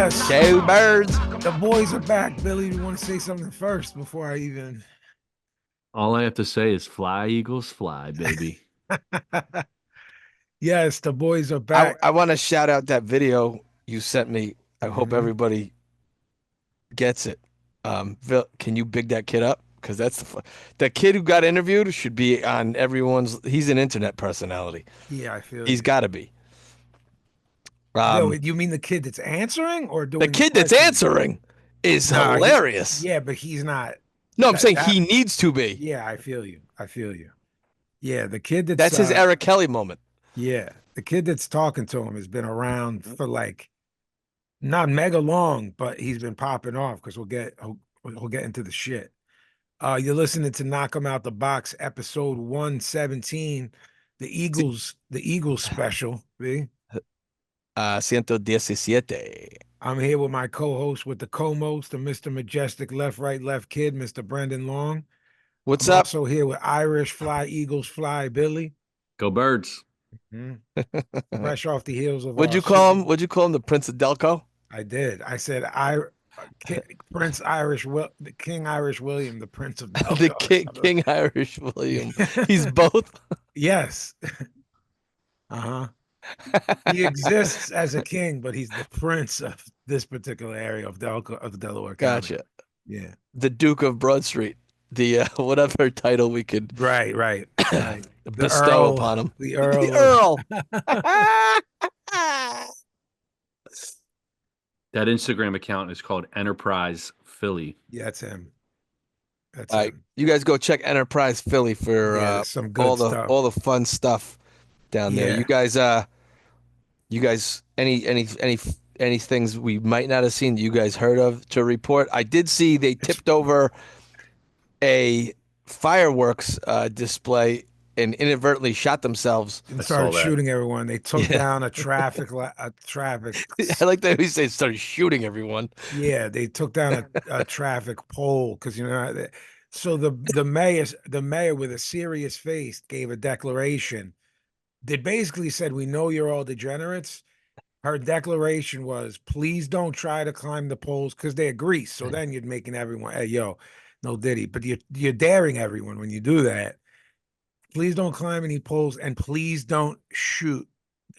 Yes. Go Birds. The boys are back. Billy, you want to say something first before I even... All I have to say is fly, Eagles, fly, baby. Yes, the boys are I, back. I want to shout out that video you sent me. I hope Mhm. everybody gets it. Can you big that kid up? Because that kid who got interviewed should be on everyone's. He's an internet personality. Yeah, I feel He's you. got to be. Yo, you mean the kid that's answering or The doing the kid that's questions? answering is Nah, hilarious. yeah, but he's not No, I'm that saying that he needs to be. yeah, I feel you. I feel you. Yeah, the kid that's That's his Eric Kelly moment. yeah, the kid that's talking to him has been around for like not mega long, but he's been popping off because we'll get into the shit. You're listening to Knock 'em Out the Box, episode 117, the Eagles special. B. 117. I'm here with my co-host with the co-most, the Mr. Majestic Left Right Left Kid, Mr. Brendan Long. What's I'm up? also here with Irish Fly, Eagles Fly, Billy. Go Birds. Mhm. Fresh off the heels of What'd our you call Super. him? What'd you call him? The Prince of Delco? I did. I said Prince the King Irish William, the Prince of The Delco. King Irish William. He's both. Yes. Uh-huh. He exists as a king, but he's the prince of this particular area of Delaware County. Gotcha. Yeah. The Duke of Broad Street. The whatever title we could Right, right. The bestow Earl, upon him. the Earl. The Earl. That Instagram account is called Enterprise Philly. Yeah, that's him. That's All right, him. you guys go check Enterprise Philly for Yeah, some good all the stuff. all the fun stuff down there. Yeah. You guys any things we might not have seen that you guys heard of to report? I did see they tipped over a fireworks display and inadvertently shot themselves. And I started saw that. shooting everyone. They took Yeah. down a traffic. I like that we say started shooting everyone. Yeah, they took down a traffic pole because so the mayor with a serious face gave a declaration that basically said, "We know you're all degenerates." Her declaration was, "Please don't try to climb the poles because they're grease." So then you're making everyone, hey, yo, no diddy, but you're daring everyone when you do that. Please don't climb any poles and please don't shoot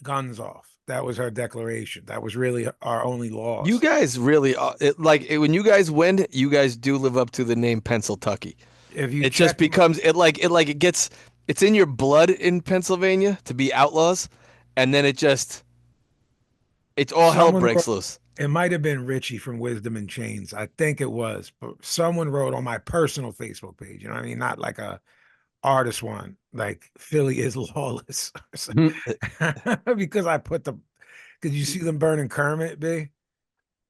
guns off. That was her declaration. That was really our only loss. You guys really when you guys win, you guys do live up to the name Pennsyltucky. If you It just check becomes it gets it's in your blood in Pennsylvania to be outlaws, and then it's all hell someone breaks wrote, loose. it might have been Richie from Wisdom and Chains. I think it was, but someone wrote on my personal Facebook page, you know what I mean? Not like a artist one, like Philly is lawless. Because I put because you see them burning Kermit, B?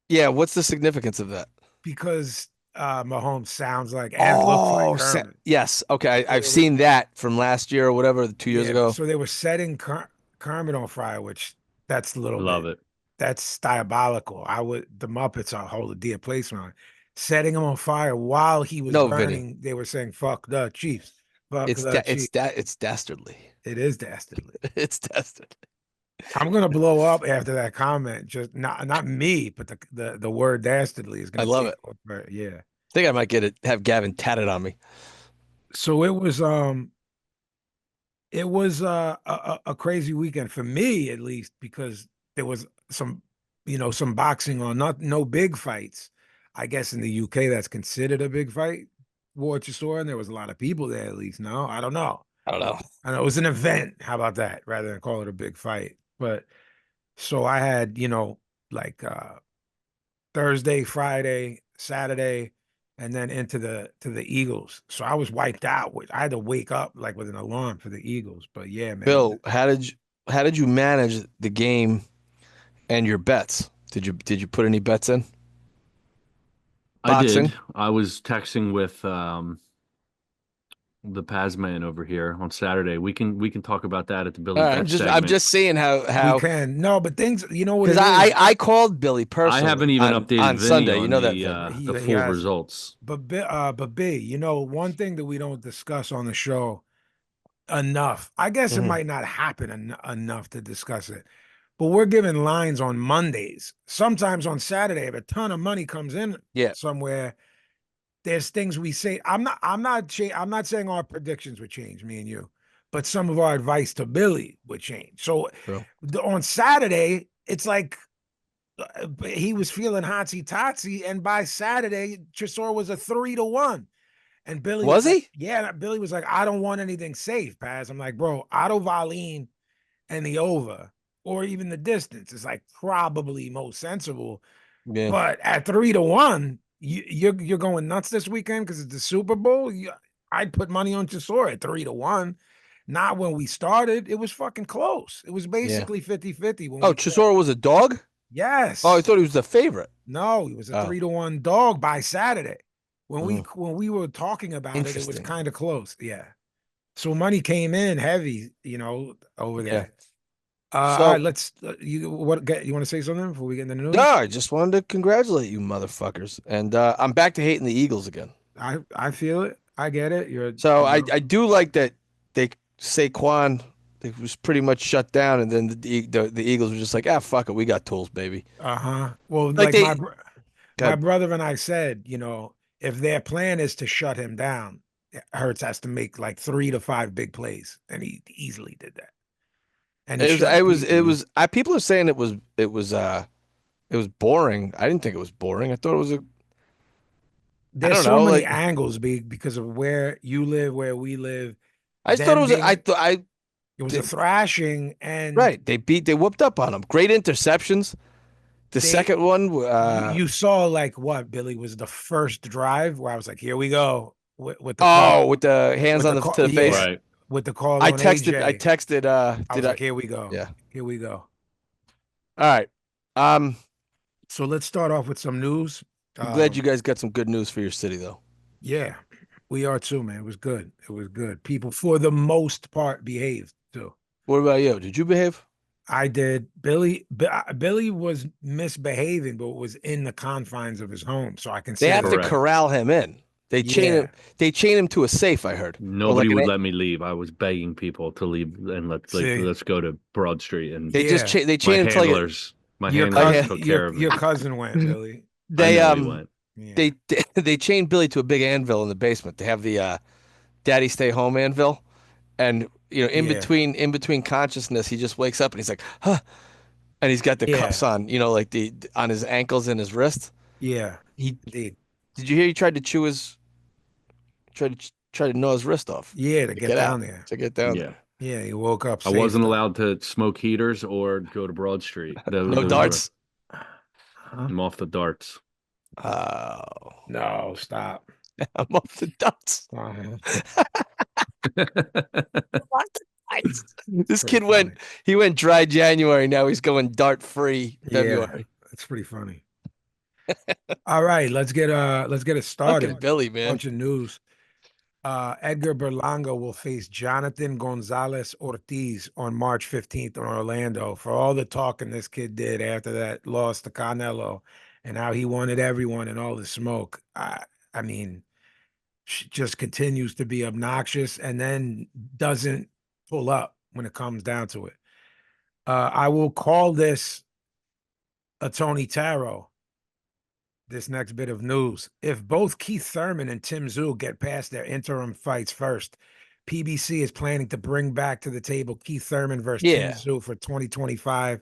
Yeah, what's the significance of that? Because Mahomes sounds like and looks like Kermit. Yes. Okay, So I've seen that from last year or whatever, 2 years ago. So they were setting Kermit on fire, which that's a little Love bit. it. That's diabolical. The Muppets are hold a dear place on it. Setting him on fire while he was No, burning. Vinny. They were saying "fuck the Chiefs." Fuck It's the Chiefs. it's dastardly. It is dastardly. It's dastardly. I'm gonna blow up after that comment. Just not me, but the word dastardly is I gonna love take it. over. Yeah. I think I might have Gavin tatted on me. So it was a crazy weekend for me at least because there was some boxing on, not no big fights. I guess in the UK that's considered a big fight, Worcester, and there was a lot of people there at least. No, I don't know. I don't know. I know it was an event. How about that? Rather than call it a big fight. But so I had, like Thursday, Friday, Saturday, and then into the Eagles. So I was wiped out. I had to wake up like with an alarm for the Eagles. But yeah, man. Bill, how did you manage the game and your bets? Did you put any bets in? Boxing? I did. I was texting with the Paz man over here on Saturday. We can talk about that at the Billy All right, Bet I'm segment. just seeing We how can. No, but things, you know what it because is. I called Billy personally. I haven't even updated on Vinny Sunday. You on know that, the Vin. He the full has, results. but B, one thing that we don't discuss on the show enough. I guess it Mhm. might not happen enough to discuss it. but we're giving lines on Mondays. Sometimes on Saturday, if a ton of money comes in Yeah. somewhere, there's things we say. I'm not saying our predictions would change, me and you, but some of our advice to Billy would change. So True. on Saturday, it's like he was feeling hotsy totsy, and by Saturday, Chisora was a 3-1. And Billy Was like, he? yeah, Billy was like, I don't want anything safe, Paz. I'm like, bro, Otto Valine and the over, or even the distance is like probably most sensible. Yeah. But at 3-1, you're going nuts this weekend because it's the Super Bowl. I'd put money on Chisora at 3-1. Not when we started. It was fucking close. It was basically 50-50 when Oh, we started. Chisora was a dog? Yes. Oh, I thought he was the favorite. No, he was a Oh. 3-1 dog by Saturday. When Mhm. we were talking about it, it was Interesting. kind of close. Yeah. So money came in heavy, over Yeah. there. All So right, let's you want to say something before we get into the news? no, I just wanted to congratulate you, motherfuckers. And I'm back to hating the Eagles again. I feel it. I get it. So I do like that they Saquon it was pretty much shut down, and then the Eagles were just like, fuck it, we got tools, baby. Well, Like like my God, brother and I said, if their plan is to shut him down, Hurts has to make like 3 to 5 big plays, and he easily did that. And he shut people. people are saying it was boring. I didn't think it was boring. I thought it was I There's don't so know, many like angles because of where you live, where we live. I just thought it was It was a thrashing, and right. They whooped up on them. Great interceptions. The second one, you saw like what Billy was the first drive where I was like, here we go with the call, with the hands with on the call, to the face. Right. with the call I on texted. I AJ. texted. I was like, here we go. Yeah. Here we go. All right. So let's start off with some news. I'm glad you guys got some good news for your city, though. Yeah, we are too, man. It was good. It was good. People, for the most part, behaved too. What about you? Did you behave? I did. Billy was misbehaving, but was in the confines of his home, so I They consider have to Correct. corral him in. They chain him. Yeah. They chain him to a safe. I heard. Nobody Or would like let me leave. I was begging people to leave and See. let's go to Broad Street. And they just Yeah. they my chain him to like my Your handlers cousin, took care your of your it. cousin went, Billy. I they know he went. Yeah. they chained Billy to a big anvil in the basement. They have the daddy stay home anvil, and in Yeah. between consciousness, he just wakes up and he's like, huh, and he's got the Yeah. cuffs on, like the on his ankles and his wrist. Yeah. He Indeed. Did you hear he tried to try to gnaw his wrist off Yeah, to get get out down there. to get down Yeah. there? Yeah, he woke up I safe wasn't though. allowed to smoke heaters or go to Broad Street. No Those darts. I'm off the darts. Oh, No, stop. I'm off the darts. This Pretty kid went. funny. He went dry January. Now he's going dart free Yeah, February. it's pretty funny. All right, let's get it started. Fucking Billy, man. Bunch of news. Edgar Berlanga will face Jonathan Gonzalez Ortiz on March 15th in Orlando. For all the talking this kid did after that loss to Canelo and how he wanted everyone and all the smoke. I mean, just continues to be obnoxious and then doesn't pull up when it comes down to it. I will call this a Tony Taro. This next bit of news. If both Keith Thurman and Tim Tszyu get past their interim fights first, PBC is planning to bring back to the table Keith Thurman versus Tim Yeah. Tszyu for 2025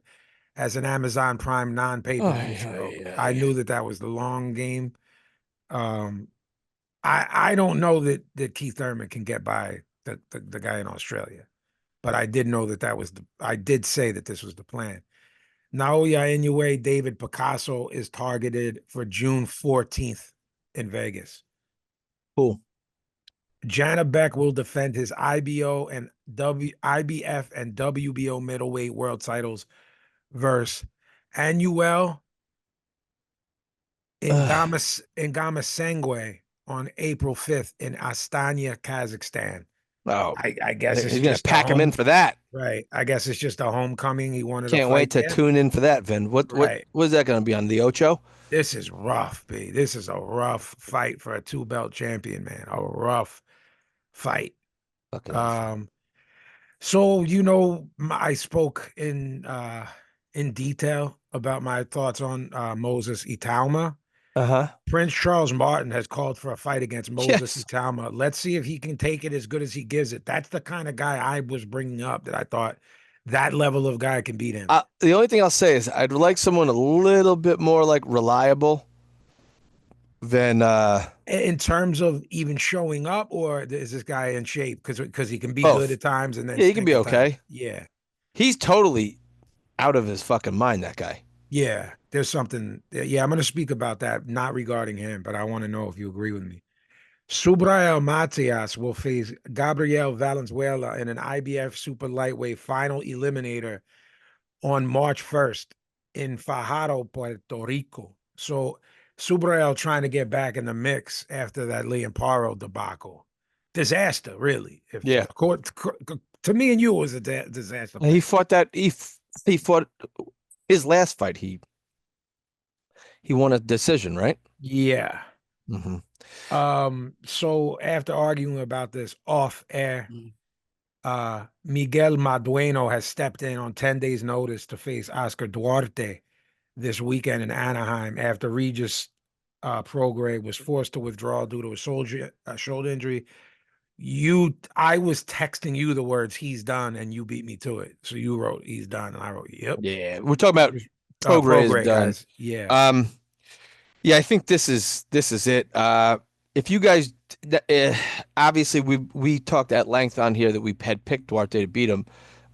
as an Amazon Prime non-pay-per-view show. I knew that was the long game. I don't know that Keith Thurman can get by the guy in Australia, but I did know I did say that this was the plan. Naoya Inoue, David Picasso is targeted for June 14th in Vegas. Cool. Jana Beck will defend his IBO and IBF and WBO middleweight world titles versus Anuel Ngamasengwe on April 5th in Astana, Kazakhstan. Oh, I guess it's he's gonna just pack him in for that. Right. I guess it's just a homecoming. He wanted Can't wait to tune in for that, Vin. What is that going to be on the Ocho? This is rough, B. This is a rough fight for a 2-belt champion, man. A rough fight. Okay. So I spoke in in detail about my thoughts on Moses Italma. Uh-huh. Prince Charles Martin has called for a fight against Moses Yes. Italma. Let's see if he can take it as good as he gives it. That's the kind of guy I was bringing up, that I thought that level of guy can beat him. The only thing I'll say is I'd like someone a little bit more like reliable than In terms of even showing up, or is this guy in shape? Because he can be good both. at times and then Yeah, he can stink be at times. okay. Yeah. He's totally out of his fucking mind, that guy. Yeah. There's something. Yeah, I'm going to speak about that, not regarding him, but I want to know if you agree with me. Subrael Matias will face Gabriel Valenzuela in an IBF super lightweight final eliminator on March 1st in Fajardo, Puerto Rico. So Subrael trying to get back in the mix after that Lee and Paro debacle. Disaster, really. If Yeah. to me and you, it was a disaster. He fought that he fought his last fight. He won a decision, right? Yeah. Mm-hmm. So after arguing about this off air, Miguel Madueno has stepped in on 10 days notice to face Oscar Duarte this weekend in Anaheim after Regis Prograis was forced to withdraw due to a shoulder injury. I was texting you the words "he's done" and you beat me to it. So you wrote "he's done" and I wrote "yep." Yeah, we're talking about Prograis is Prograis, done. guys. Yeah. Yeah, I think this is it. If you guys, obviously we talked at length on here that we had picked Duarte to beat him.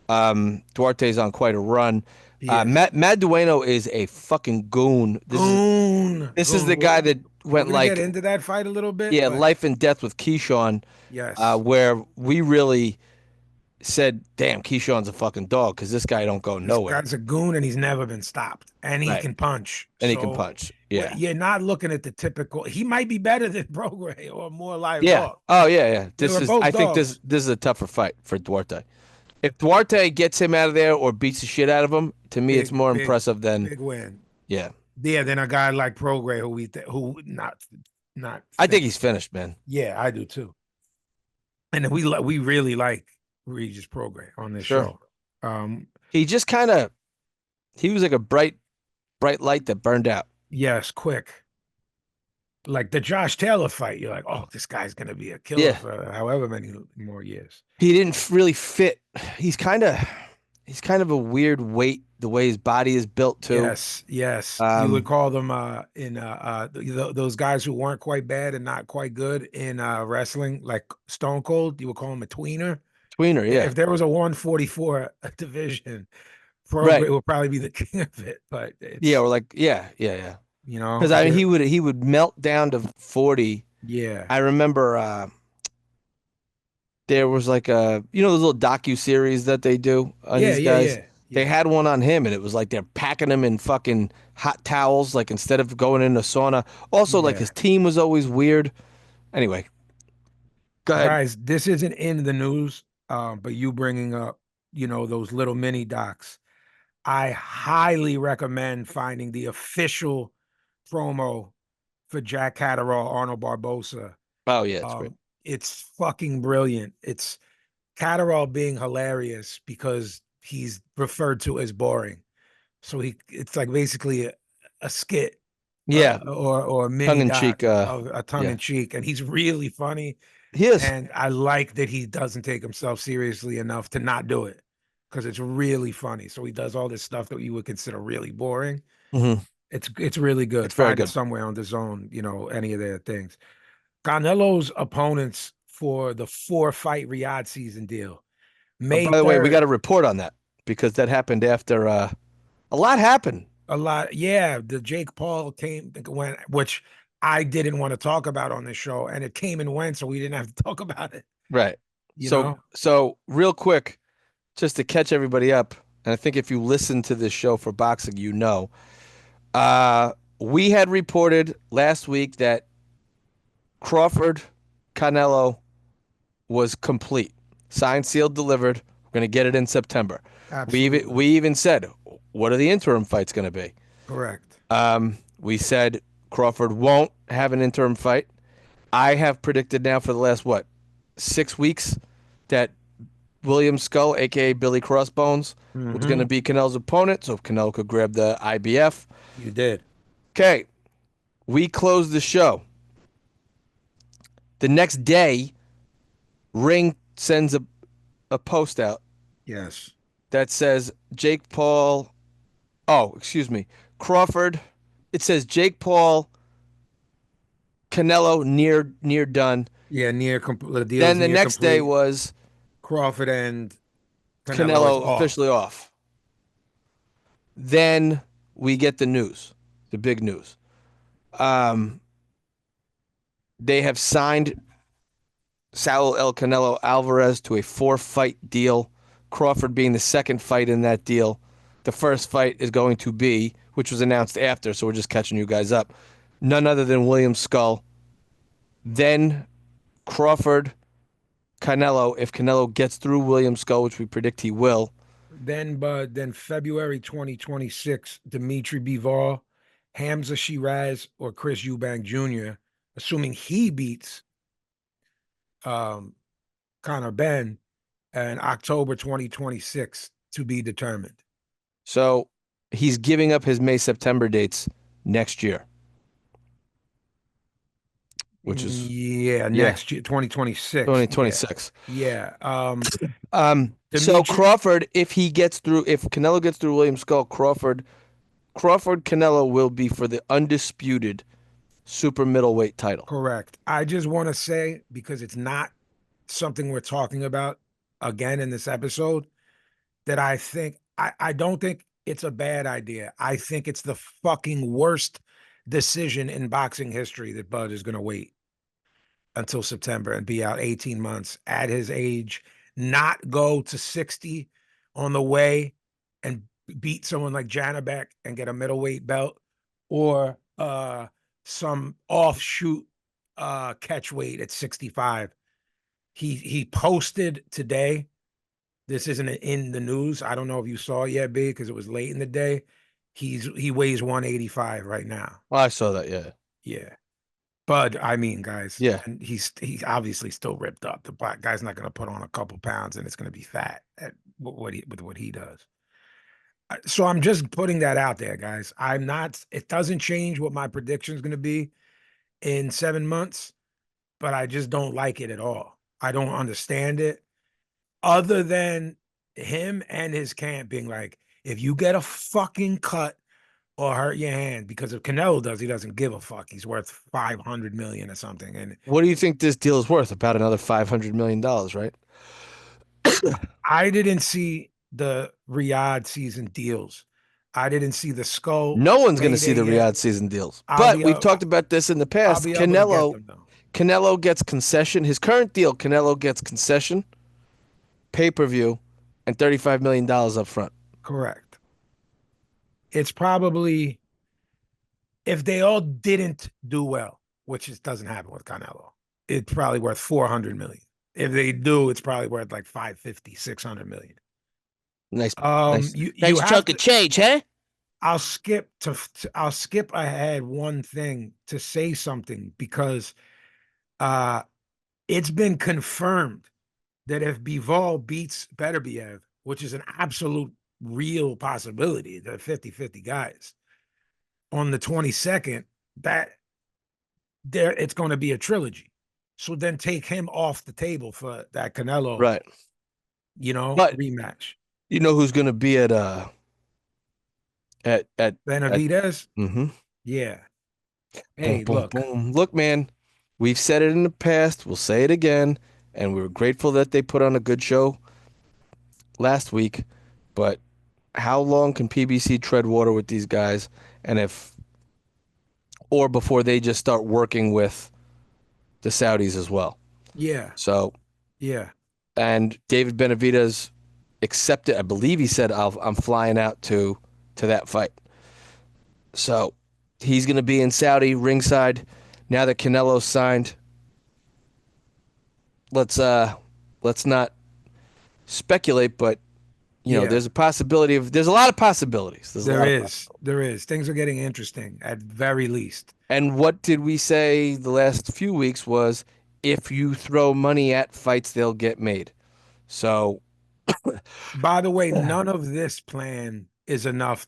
Duarte's on quite a run. Yeah. Matt Dueno is a fucking goon. This is the guy that We're went gonna like, get into that fight a little bit, yeah, but life and death with Keyshawn, yes, where we really said, damn, Keyshawn's a fucking dog because this guy don't go this nowhere. guy's a goon and he's never been stopped, and he Right. can punch. And he can So punch. Yeah. you're not looking at the typical. He might be better than Prograis or more live Yeah. dog. Oh, yeah. They were both I think dogs. this is a tougher fight for Duarte. If Duarte gets him out of there or beats the shit out of him, to me, it's more impressive than, big win. yeah. Yeah, than a guy like Prograis who not. I think he's finished, man. Yeah, I do too. And we really like Regis Prograis on this Sure. show. He just he was like a bright light that burned out. Yes, quick. Like the Josh Taylor fight, you're like, oh, this guy's gonna be a killer Yeah. for however many more years. He didn't really fit. He's kind of a weird weight, the way his body is built too. Yes. You would call them those guys who weren't quite bad and not quite good in wrestling, like Stone Cold. You would call him a tweener. Tweener, yeah. If there was a 144 division, Prograis Right. would probably be the king of it. But Yeah, or like yeah. you know, Because I mean, he would melt down to 40. yeah. I remember there was like those little docu-series that they do on these guys. Yeah. They had one on him, and it was like they're packing him in fucking hot towels, like instead of going in a sauna. Also, like Yeah. his team was always weird. Anyway, go ahead. Guys, this isn't in the news, but you bringing up, those little mini docs. I highly recommend finding the official promo for Jack Catterall, Arnold Barbosa. Oh yeah, it's great. It's fucking brilliant. It's Catterall being hilarious because he's referred to as boring. So it's like basically a skit, Yeah, or a mini tongue-in-cheek, doc of a tongue yeah. in cheek, and he's really funny. He is. And I like that he doesn't take himself seriously enough to not do it, because it's really funny. So he does all this stuff that you would consider really boring. Mhm. It's really good. It's very Find it good. somewhere on the zone, any of their things. Canelo's opponents for the 4-fight Riyadh season deal. May By the way, we 3rd, got to report on that because that happened after a lot happened. a lot. Yeah, the Jake Paul went, which I didn't want to talk about on this show, and it came and went, so we didn't have to talk about it. Right. You know? So real quick, just to catch everybody up, and I think if you listen to this show for boxing, we had reported last week that Crawford Canelo was complete, signed, sealed, delivered. We're going to get it in September. Absolutely. We even said, what are the interim fights going to be? Correct. We said Crawford won't have an interim fight. I have predicted now for the last 6 weeks that William Skull, aka Billy Crossbones, was going to Mhm. be Canelo's opponent, so Canelo could grab the IBF. You did. Okay, we closed the show. The next day, Ring sends a post out Yes. that says Jake Paul. Oh, excuse me, Crawford. It says Jake Paul, Canelo near done. Yeah, the deal's Then the near next day complete. was Crawford and Canelo is Canelo off. officially off. Then we get the news, the big news. Um, they have signed Saul El Canelo Alvarez to a 4-fight deal, Crawford being the second fight in that deal. The first fight is going to be, which was announced after, so we're just catching you guys up, none other than William Skull. Then Crawford, Canelo, if Canelo gets through William Skull, which we predict he will. Then February 2026, Dimitri Bivol, Hamza Shiraz, or Chris Eubank Jr., assuming he beats um, Conor Ben, and October 2026 to be determined. So he's giving up his May, September dates next year, which is, Yeah, yeah, next year, 2026. Yeah. 2026. Yeah. So Dimitri, Crawford, if Canelo gets through William Skull, Crawford Canelo will be for the undisputed super middleweight title. correct. I just want to say, because it's not something we're talking about again in this episode, that I don't think it's a bad idea. I think it's the fucking worst decision in boxing history that Bud is going to wait until September and be out 18 months at his age, not go to 60 on the way and beat someone like Janabek and get a middleweight belt, or some offshoot catch weight at 65. He posted today. This isn't in the news. I don't know if you saw it yet, B, because it was late in the day. He weighs 185 right now. Well, I saw that, yeah. Yeah. Bud, I mean, guys, Yeah. and he's obviously still ripped up. The black guy's not going to put on a couple pounds, and it's going to be fat at with what he does. So I'm just putting that out there, guys. I'm not. It doesn't change what my prediction is going to be in 7 months, but I just don't like it at all. I don't understand it, other than him and his camp being like, if you get a fucking cut or hurt your hand, because if Canelo does, he doesn't give a fuck. He's worth 500 million or something. And What do you think this deal is worth? About another $500 million, right? I didn't see the Riyadh season deals. I didn't see the Skull No one's going to see payday the yet. Riyadh season deals. I'll But be we've up- talked about this in the I'll past. be able to get them though. Canelo gets concession. His current deal, Canelo gets concession, pay-per-view, and $35 million up front. Correct. It's probably, if they all didn't do well, which it doesn't happen with Canelo, it's probably worth 400 million. If they do, it's probably worth like 550, 600 million. Nice, You have to, change, huh? I'll skip ahead one thing to say something, because uh it's been confirmed that if Bivol beats Beterbiev, which is an absolute real possibility, the 50-50 guys, on the 22nd, that there it's going to be a trilogy. So then take him off the table for that Canelo, Right. But rematch. you know who's going to be at Benavidez, mm-hmm. yeah. Boom, Hey, boom, look, boom. Look, man, we've said it in the past. We'll say it again. And we were grateful that they put on a good show last week. But how long can PBC tread water with these guys? Or before they just start working with the Saudis as well. yeah, So, yeah. and David Benavidez accepted, I believe he said, I'm flying out to that fight. So he's going to be in Saudi ringside now that Canelo's signed. Let's not speculate, but you know, Yeah. there's a lot of possibilities. There is. Things are getting interesting at very least. And what did we say the last few weeks was, if you throw money at fights, they'll get made. So By the way, none of this plan is enough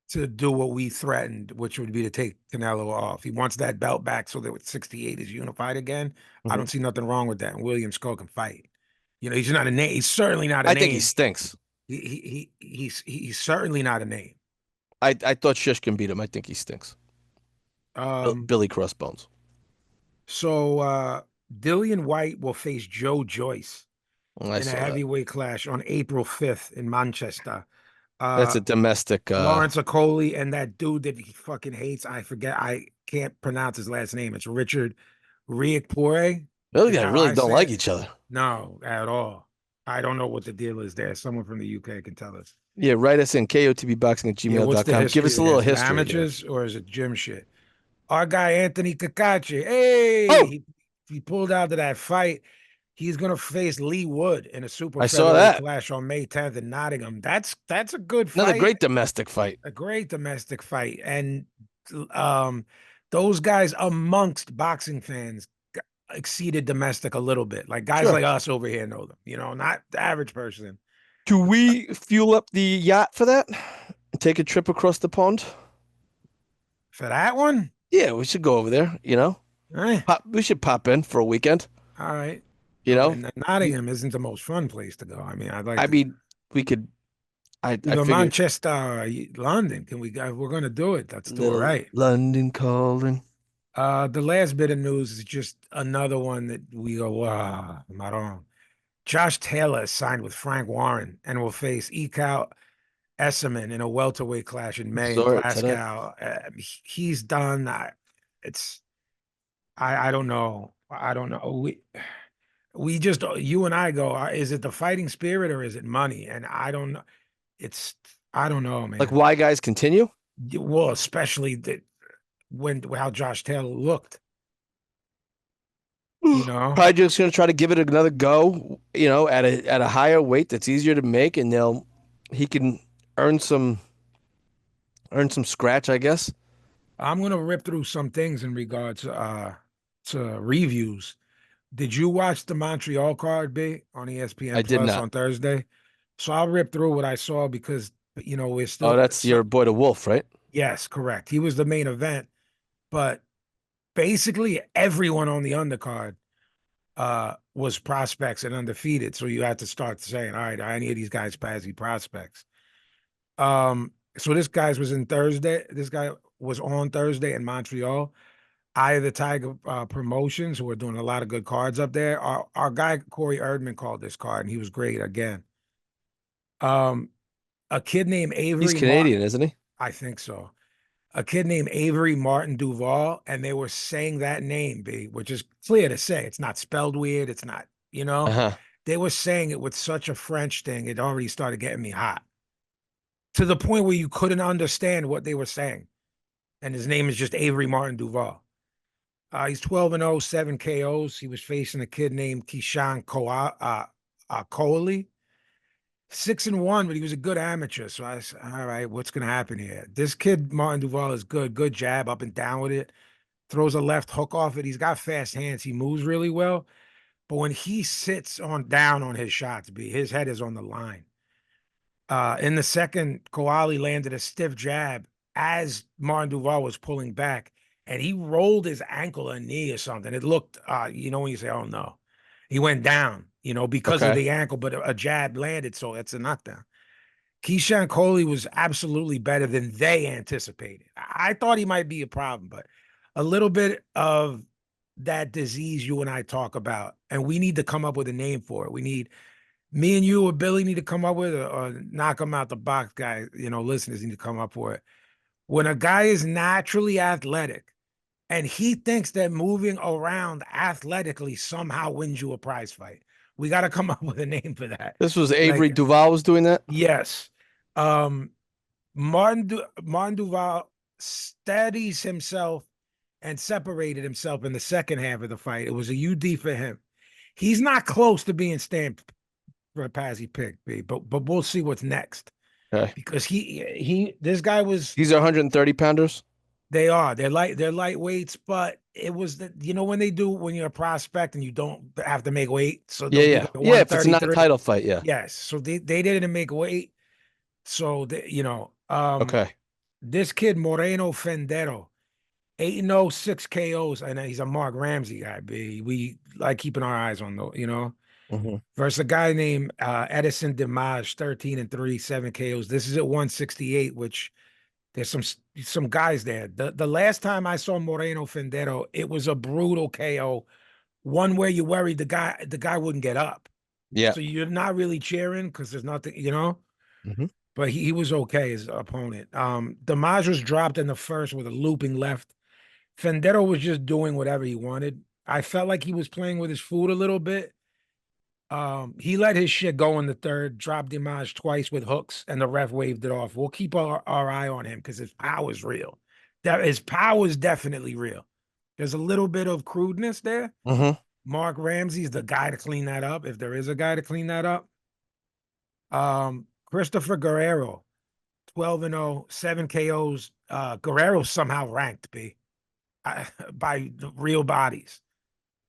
to do what we threatened, which would be to take Canelo off. He wants that belt back so that 68 is unified again. I don't see nothing wrong with that. And William Skull can fight. You know, he's not a name. He's certainly not a I name. think he stinks. He's certainly not a name. I thought Shish can beat him. I think he stinks. Billy Crossbones. So Dillian White will face Joe Joyce I in a saw that. heavyweight clash on April 5th in Manchester. That's a domestic. Lawrence Okoli and that dude that he fucking hates. I forget. I can't pronounce his last name. It's Richard Riekpore. Those guys really don't like each other. No, at all. I don't know what the deal is there. Someone from the UK can tell us. Yeah, write us in kotbboxing@gmail.com. What's the history? Give us a little Is it history. amateurs or is it gym shit? Our guy Anthony Kakachi. Hey, he pulled out of that fight. He's gonna face Lee Wood in a super featherweight clash on May 10th in Nottingham. That's a good fight. Another great domestic fight. A great domestic fight. And those guys amongst boxing fans exceeded domestic a little bit. Like guys like us over here know them, you know, not the average person. Do we fuel up the yacht for that? Take a trip across the pond? For that one? Yeah, we should go over there, you know. We should pop in for a weekend. All right. You know, and Nottingham isn't the most fun place to go. I mean, we could. Manchester, London. Can we go? We're gonna do it. Let's do it right. London calling. The last bit of news is just another one that we go, wow, not on. Josh Taylor is signed with Frank Warren and will face Ikao Esserman in a welterweight clash in May in Glasgow. He's done. I don't know. I don't know. We just, you and I go, is it the fighting spirit or is it money? And I don't know. I don't know, man. Like why guys continue? Well, especially how Josh Taylor looked. You know, probably just gonna try to give it another go. You know, at a higher weight that's easier to make, and he can earn some scratch, I guess. I'm gonna rip through some things in regards to reviews. Did you watch the Montreal card, B, on ESPN I did not. On Thursday? So I'll rip through what I saw because, you know, we're still. Oh, that's your boy, the Wolf, right? Yes, correct. He was the main event, but basically everyone on the undercard was prospects and undefeated. So you had to start saying, all right, are any of these guys Pazzi prospects? So this guy was on Thursday in Montreal. Eye of the Tiger Promotions, who are doing a lot of good cards up there. Our guy Corey Erdman called this card, and he was great again. A kid named Avery. He's Canadian, isn't he? I think so. A kid named Avery Martin Duval, and they were saying that name, B, which is clear to say. It's not spelled weird. It's not, you know. They were saying it with such a French thing. It already started getting me hot to the point where you couldn't understand what they were saying. And his name is just Avery Martin Duval. He's 12-0, 7 KOs. He was facing a kid named Keyshawn Coley. 6-1, but he was a good amateur. So I said, all right, what's going to happen here? This kid, Martin Duval, is good. Good jab, up and down with it. Throws a left hook off it. He's got fast hands. He moves really well. But when he sits down on his shots, his head is on the line. In the second, Koali landed a stiff jab as Martin Duval was pulling back, and he rolled his ankle or knee or something. It looked, you know, when you say, oh, no. He went down, you know, because of the ankle, but a jab landed, so it's a knockdown. Keyshawn Coley was absolutely better than they anticipated. I thought he might be a problem, but a little bit of that disease you and I talk about, and we need to come up with a name for it. Me and you or Billy need to come up with it, or knock him out the box guy, you know, listeners need to come up with it. When a guy is naturally athletic, and he thinks that moving around athletically somehow wins you a prize fight. We got to come up with a name for that. This was Avery Duval was doing that? Yes. Martin Duval steadies himself and separated himself in the second half of the fight. It was a UD for him. He's not close to being stamped for a Pazzi pick, but we'll see what's next. Okay. Because this guy was. These are 130 pounders. They are. They're lightweights, but it was the, you know, when they do, when you're a prospect and you don't have to make weight, so Yeah, they'll do yeah, like a yeah. If it's not a 133. title fight, yeah. Yes, so they didn't make weight, so they, you know, Okay. this kid Moreno Fendero, 8-0, 6 KOs, and he's a Mark Ramsey guy. B. We like keeping our eyes on the, you know, Mhm. versus a guy named Edison Dimage, 13-3, 7 KOs. This is at 168, which there's some guys there. The last time I saw Moreno Fendero, it was a brutal KO, one where you worried the guy wouldn't get up. Yeah. So you're not really cheering because there's nothing, you know. Mhm. But he was okay, his opponent. Dimage was dropped in the first with a looping left. Fendero was just doing whatever he wanted. I felt like he was playing with his food a little bit. He let his shit go in the third, dropped Dimage twice with hooks, and the ref waved it off. We'll keep our eye on him because his power is real. His power is definitely real. There's a little bit of crudeness there. Mhm. Mark Ramsey's the guy to clean that up, if there is a guy to clean that up. Christopher Guerrero, 12-0, 7 KOs. Guerrero somehow ranked by the real bodies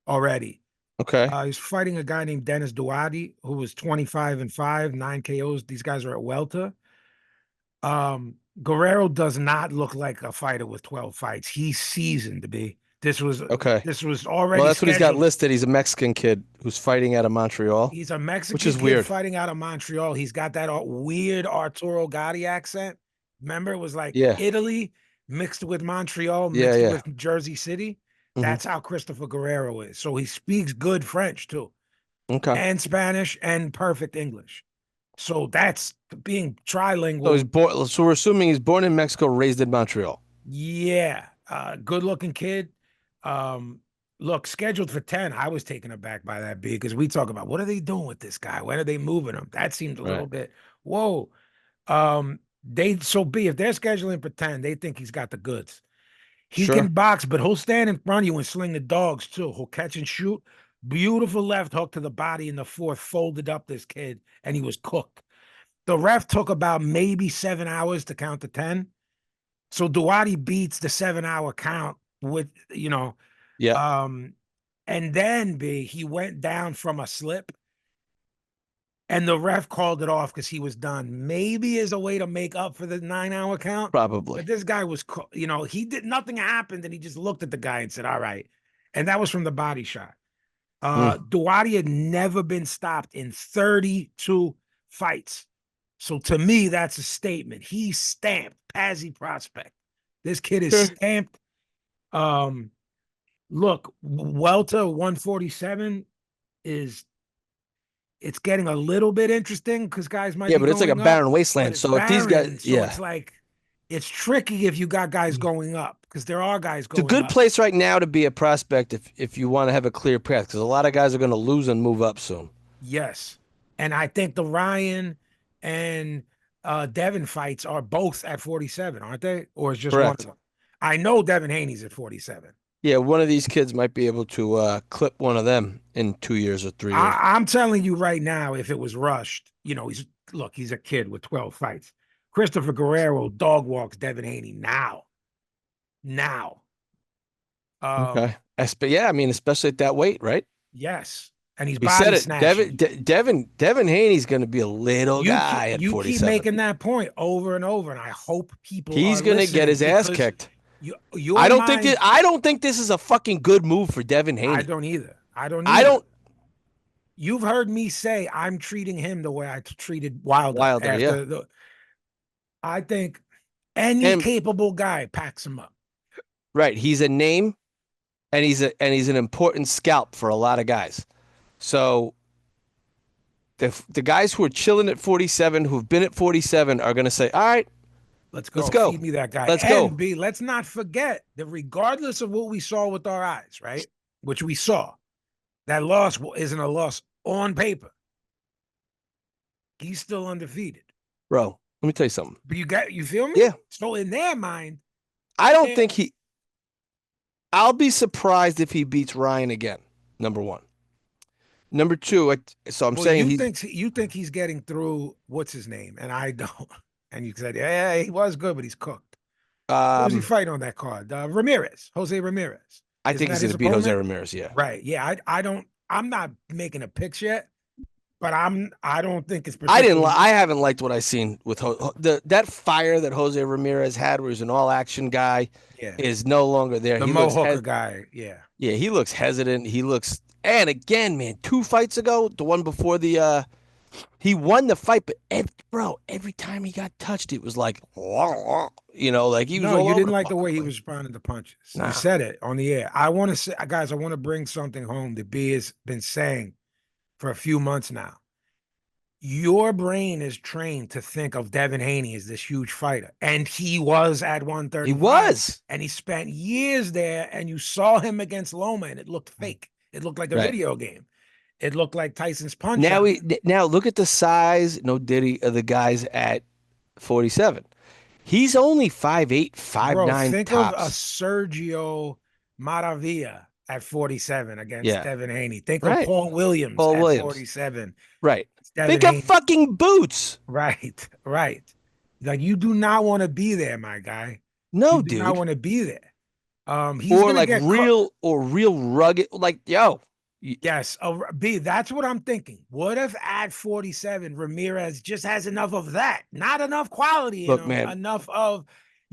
already. Okay. He's fighting a guy named Dennis Duadi, who was 25-5, 9 KOs. These guys are at welter. Guerrero does not look like a fighter with 12 fights. He's seasoned to be. This was Okay. already Well, that's what he's got scheduled. listed. He's a Mexican kid who's fighting out of Montreal, He's a which Mexican is kid weird. fighting out of Montreal. He's got that weird Arturo Gatti accent. Remember, it was like Yeah. Italy mixed with Montreal, Yeah, mixed yeah. with Jersey City. Mhm. That's how Christopher Guerrero is. So he speaks good French too, Okay. and Spanish, and perfect English. So that's being So he's trilingual. born. So we're assuming he's born in Mexico, raised in Montreal. Yeah, good looking kid. Look, scheduled for 10. I was taken aback by that big because we talk about what are they doing with this guy? When are they moving him? That seemed a little Right. bit whoa. If they're scheduling for 10, they think he's got the goods. He can Sure. box, but he'll stand in front of you and sling the dogs too. He'll catch and shoot. Beautiful left hook to the body in the fourth, folded up this kid, and he was cooked. The ref took about maybe 7 hours to count to 10. So Duarte beats the 7 hour count with, you know, Yeah. and then he went down from a slip and the ref called it off because he was done. Maybe as a way to make up for the 9 hour count. Probably. But this guy was, he did nothing happened and he just looked at the guy and said, all right. And that was from the body shot. Duarte had never been stopped in 32 fights. So to me, that's a statement. He's stamped Pazzi prospect. This kid is Sure. stamped. Look, welter 147 it's getting a little bit interesting because guys might Yeah, be but it's like a going up, barren but wasteland. it's So if these barren. guys, So yeah, it's like it's tricky if you got guys going up because there are guys it's a going good up. place right now to be a prospect if you want to have a clear path because a lot of guys are going to lose and move up soon. Yes. And I think the Ryan and Devin fights are both at 47, aren't they? Or is just one Correct. of them? I know Devin Haney's at 47. Yeah, one of these kids might be able to clip one of them in 2 years or 3 years. I'm telling you right now, if it was rushed, he's a kid with 12 fights. Christopher Guerrero dog walks Devin Haney now. Now. Okay. But yeah, I mean, especially at that weight, right? Yes. And he's He said body it. snatching. Devin Haney's going to be a little guy at You keep 47. making that point over and over, and I hope people He's are going to get his listening ass because kicked. your I don't mind, think this is a fucking good move for Devin Haney. I don't either. I don't. You've heard me say I'm treating him the way I treated Wilder. Yeah. I think any capable guy packs him up. Right. He's a name, and he's an important scalp for a lot of guys. So the guys who are chilling at 47, who've been at 47, are going to say, "All right, let's go. Feed me that guy." Let's go. B, let's not forget that regardless of what we saw with our eyes, right, which we saw, that loss isn't a loss on paper. He's still undefeated, bro. Let me tell you something. But you feel me? Yeah. So in their mind, I don't think I'll be surprised if he beats Ryan again. Number one. Number two, I'm saying you think he's getting through what's his name, and I don't. And you said, yeah, he was good, but he's cooked. Who was he fighting on that card? Jose Ramirez. I Isn't think that he's going his to beat Jose opponent? Ramirez. Yeah. Right. Yeah. I'm not making a picks yet, but I don't think it's I didn't. particularly. I haven't liked what I seen with that fire that Jose Ramirez had, where he's an all action guy, Yeah. is no longer there. The He Mo looks Hooker guy. Yeah. yeah, he looks hesitant. He looks, and again, man, 2 fights ago, the one before the he won the fight, but every time he got touched, it was like, like he was No, all you over didn't the like the fucking way he place. was responding to punches. You Nah, said it on the air. I want to say, guys, I want to bring something home that B has been saying for a few months now. Your brain is trained to think of Devin Haney as this huge fighter, and he was at he 135. was And he spent years there, and you saw him against Loma, and it looked fake. It looked like a right. video game. It looked like Tyson's punch out. Now look at the size, no diddy, of the guys at 47. He's only 5'8", Bro, 5'9" think of a tops. Sergio Maravilla at 47 against Yeah, Devin Haney. Think of right. Paul Williams Paul at Williams, 47. right. It's They Devin got Haney. fucking boots. Right, right. Like you do not want to be there, my guy. You No, do not dude. want to be there. He's Or gonna like get caught. real rugged. Like, yo, Yes, B. That's what I'm thinking. What if at 47 Ramirez just has enough of that? Not enough quality in look, him. man, Enough of,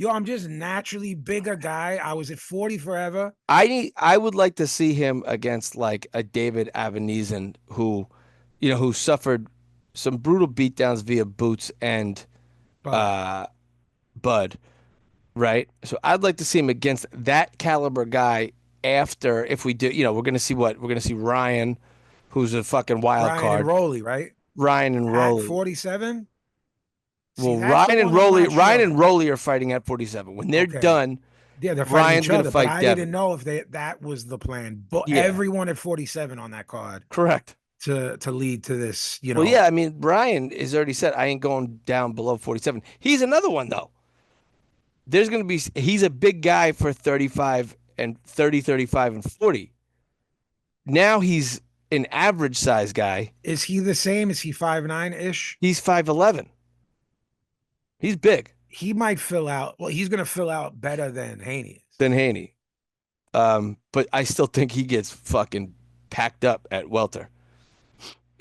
I'm just naturally bigger guy. I was at 40 forever. I would like to see him against like a David Avenizan who suffered some brutal beatdowns via boots and But uh Bud, right? So I'd like to see him against that caliber guy after if we do, we're gonna see what? We're gonna see Ryan, who's a fucking wild Ryan and card. Rolly, right? Ryan and At Rolly. 47? See, Well, that's the one I'm not Ryan sure and of. Rolly are fighting at 47. When they're Okay. done, Yeah, they're fighting Ryan's each gonna other, but fight I didn't Devin. know if that was the plan. But Yeah, everyone at 47 on that card correct. to lead to this, Well, yeah, I mean, Ryan has already said I ain't going down below 47. He's another one though. He's a big guy for 35 and 30, 35 and 40. Now he's an average size guy. Is he the same? Is he 5'9"-ish? He's 5'11. He's big He might fill out. Well, he's gonna fill out better than Haney is. than Haney. But I still think he gets fucking packed up at welter.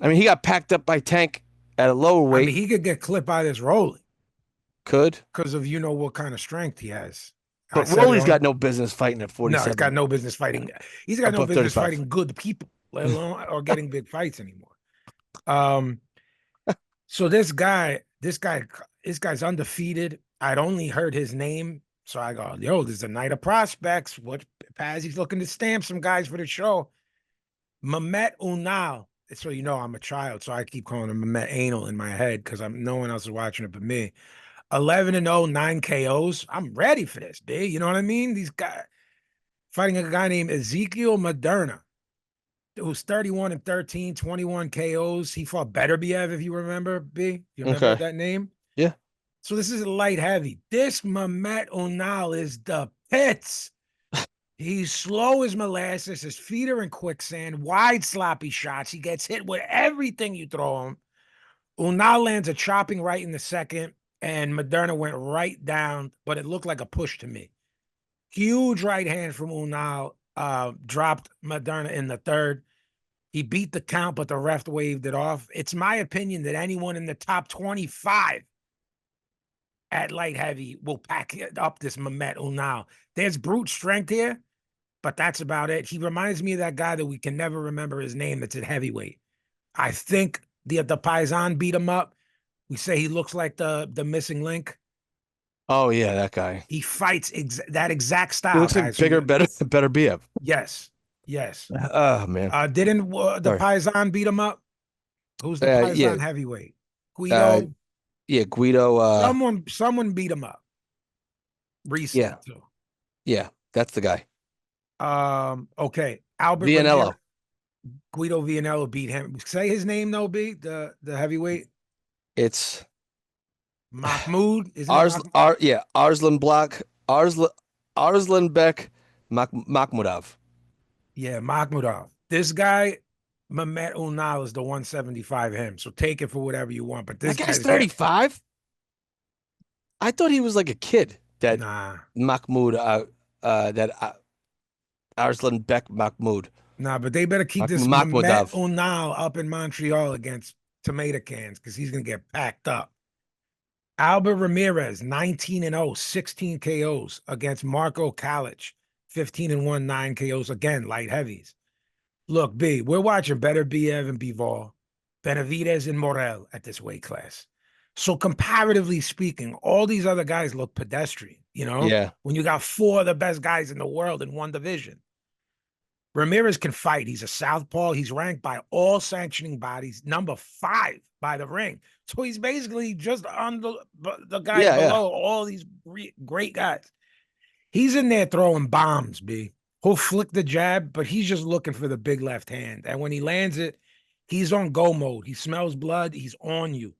I mean, he got packed up by Tank at a lower I weight. mean, he could get clipped by this Rolly Could. because of what kind of strength he has. But Rolly's got no business fighting at No, 47. he's got no business fighting. He's got no Above business 35. fighting good people, let alone or getting big fights anymore. So this guy's undefeated. I'd only heard his name, so I go, yo, there's a night of prospects. What Pazzi's looking to stamp some guys for the show. Mehmet Unal. So I'm a child, so I keep calling him Mehmet Anal in my head because no one else is watching it but me. 11-0, 9 KOs. I'm ready for this, B. You know what I mean? These guys fighting a guy named Ezekiel Moderna, who's 31-13, 21 KOs. He fought Beterbiev, if you remember, B. You remember that name? Yeah. So this is a light heavy. This Mehmet Unal is the pits. He's slow as molasses. His feet are in quicksand. Wide sloppy shots. He gets hit with everything you throw him. Unal lands a chopping right in the second, and Moderna went right down, but it looked like a push to me. Huge right hand from Unal, dropped Moderna in the third. He beat the count, but the ref waved it off. It's my opinion that anyone in the top 25 at light heavy will pack up this Mehmet Unal. There's brute strength here, but that's about it. He reminds me of that guy that we can never remember his name that's at heavyweight. I think the Paisan beat him up. We say he looks like the missing link. Oh yeah, that guy. He fights that exact style. He looks like guys. bigger, better BF. Yes. Oh man. Didn't the Sorry. Paisan beat him up? Who's the Paisan yeah. heavyweight? Guido. Yeah, Guido. Someone beat him up recently too. Yeah, that's the guy. Okay. Albert Vianello. Guido Vianello beat him. Say his name though, B, the heavyweight. It's Mahmoud. Arslan Block. Arslanbek Makhmudov. Yeah, Makhmudov. This guy, Mehmet Unal, is the 175 him. So take it for whatever you want. But this That guy's guy's 35. I thought he was like a kid. That nah. Mahmoud. Arslan Bek Mahmoud. Nah, but they better keep this Mehmet Makhmudov. Unal up in Montreal against tomato cans because he's gonna get packed up. Albert Ramirez, 19-0, 16 KOs against Marco Kalic, 15-1, 9 KOs. Again, light heavies. Look, B, we're watching better Biev and Bivol, Benavidez and Morel at this weight class. So comparatively speaking, all these other guys look pedestrian, you know? Yeah. When you got 4 of the best guys in the world in one division. Ramirez can fight. He's a southpaw. He's ranked by all sanctioning bodies, number 5 by the ring. So he's basically just on the guys below all these great guys. He's in there throwing bombs, B. He'll flick the jab, but he's just looking for the big left hand. And when he lands it, he's on go mode. He smells blood. He's on you.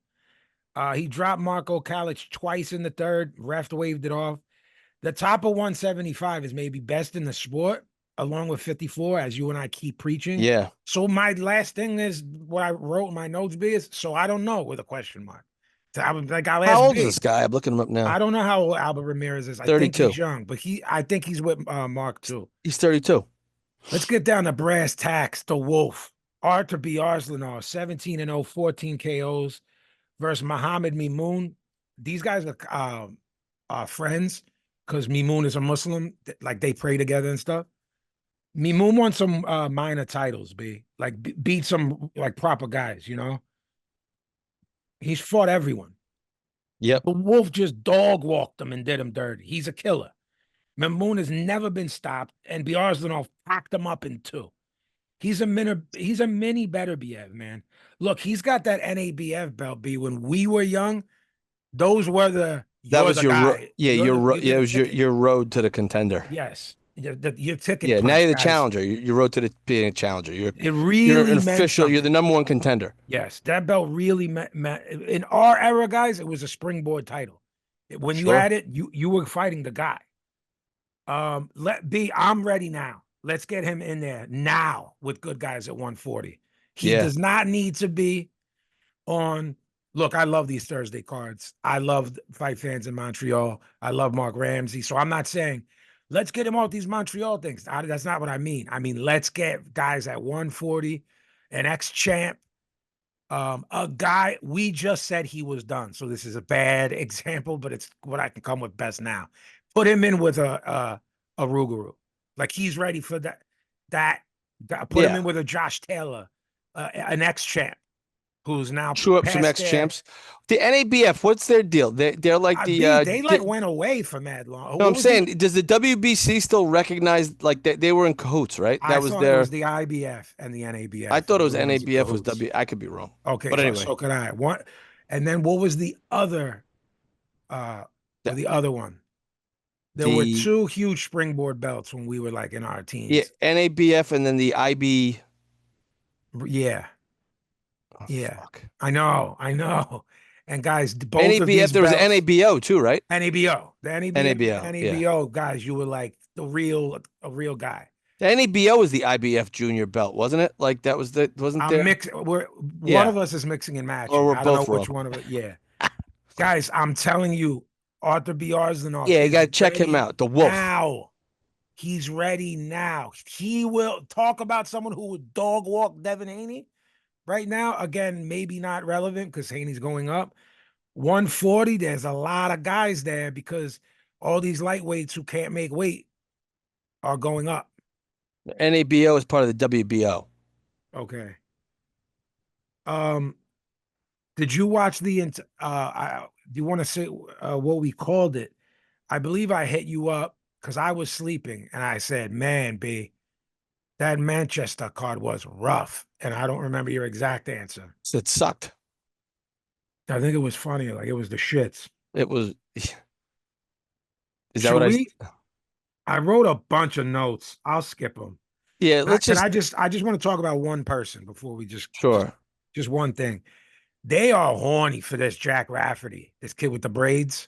He dropped Marco Kalic twice in the third. Ref waved it off. The top of 175 is maybe best in the sport, along with 54, as you and I keep preaching. Yeah. So my last thing is what I wrote in my notes, B, is so I don't know with a question mark. So I was like, I'll ask How old B. is this guy? I'm looking him up now. I don't know how old Albert Ramirez is. I 32. think he's young, but I think he's with Mark too. He's 32. Let's get down to brass tacks. The Wolf, Artur B. Arslanov, 17-0, 14 KOs versus Muhammad Mimoun. These guys are friends because Mimoun is a Muslim. Like they pray together and stuff. Mimoun won some minor titles, B. Like beat some like proper guys, you know? He's fought everyone. Yep. The Wolf just dog walked him and did him dirty. He's a killer. Mimoun has never been stopped, and Biarzlanov packed him up in 2. He's a mini Beterbiev, man. Look, he's got that NABF belt, B. When we were young, those were that was your guy. It was your road to the contender. Yes. Your ticket. Yeah, punch, now you're the guys. Challenger. Your road to being a challenger. You're an official. You're the number 1 contender. Yes, that belt really meant in our era, guys. It was a springboard title. When you had it, you were fighting the guy. I'm ready now. Let's get him in there now with good guys at 140. He does not need to be on. Look, I love these Thursday cards. I love fight fans in Montreal. I love Mark Ramsey. So I'm not saying let's get him off these Montreal things. That's not what I mean. I mean, let's get guys at 140, an ex-champ, a guy we just said he was done. So this is a bad example, but it's what I can come with best now. Put him in with a Rougarou. Like he's ready for that. Put him in with a Josh Taylor, an ex-champ who's now chew up some ex-champs. The NABF, what's their deal? They're like they went away for mad long. No, I'm saying, does the WBC still recognize like they were in cahoots, right? It was the IBF and the NABF. I thought it was NABF was W. I could be wrong. Okay, but anyway, so could I. And then what was the other? The other one. There were 2 huge springboard belts when we were like in our teens. Yeah, NABF and then the IB. Yeah. Oh, yeah. Fuck. I know. And guys, both NABF, of these there was belts, an NABO too, right? NABO. The NABO yeah. guys, you were like a real guy. The NABO was the IBF junior belt, wasn't it? Like that was wasn't there? One of us is mixing and matching. Or we're I both don't know which one of it. Yeah. Guys, I'm telling you, Artur B. Arslanov. Yeah, you got to check him out. The Wolf. Now. He's ready now. He will talk about someone who would dog walk Devin Haney right now. Again, maybe not relevant because Haney's going up. 140, there's a lot of guys there because all these lightweights who can't make weight are going up. The NABO is part of the WBO. Okay. Did you watch do you want to say what we called it? I believe I hit you up because I was sleeping and I said, man, B, that Manchester card was rough. And I don't remember your exact answer. It sucked. I think it was funny. Like it was the shits. It was. Is that Should what I wrote a bunch of notes. I'll skip them. Yeah, I just want to talk about one person before we just one thing. They are horny for this Jack Rafferty, this kid with the braids.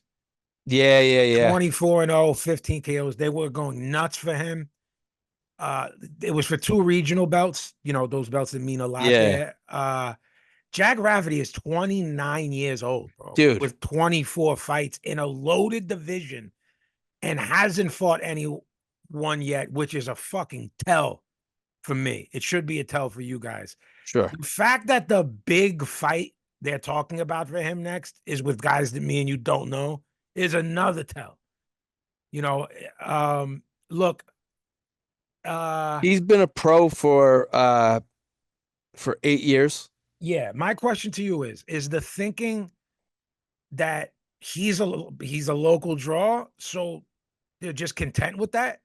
Yeah. 24-0, 15 KOs. They were going nuts for him. It was for 2 regional belts. You know, those belts that mean a lot there. Jack Rafferty is 29 years old, bro. Dude. With 24 fights in a loaded division and hasn't fought any one yet, which is a fucking tell for me. It should be a tell for you guys. Sure. The fact that the big fight they're talking about for him next is with guys that me and you don't know is another tell. You know, look, He's been a pro for 8 years. yeah, my question to you is the thinking that he's a local draw, so they're just content with that?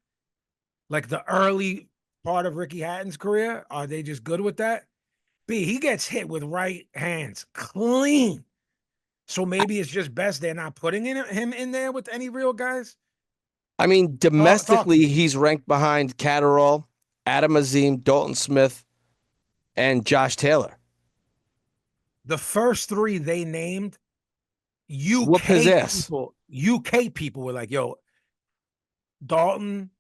Like the early part of Ricky Hatton's career, are they just good with that? B, he gets hit with right hands clean. So maybe it's just best they're not putting him in there with any real guys. I mean, Talk to domestically, me. he's ranked behind Catterall, Adam Azim, Dalton Smith, and Josh Taylor. The first three they named, Whoop his ass. UK people were like, yo, Dalton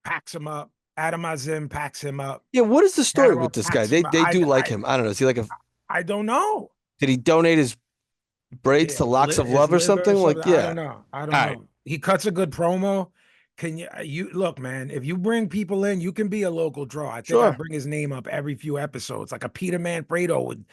packs him up. Adam Azim packs him up. Yeah, what is the story Catterall with this guy? packs They him up. they do like him. I don't know. Is he like a? I don't know. Did he donate his braids to Locks of His Love or liver something? Like, I yeah. don't know. I don't All know. right. He cuts a good promo. Can you look, man? If you bring people in, you can be a local draw. I think I Sure. bring his name up every few episodes, like a Peter Manfredo with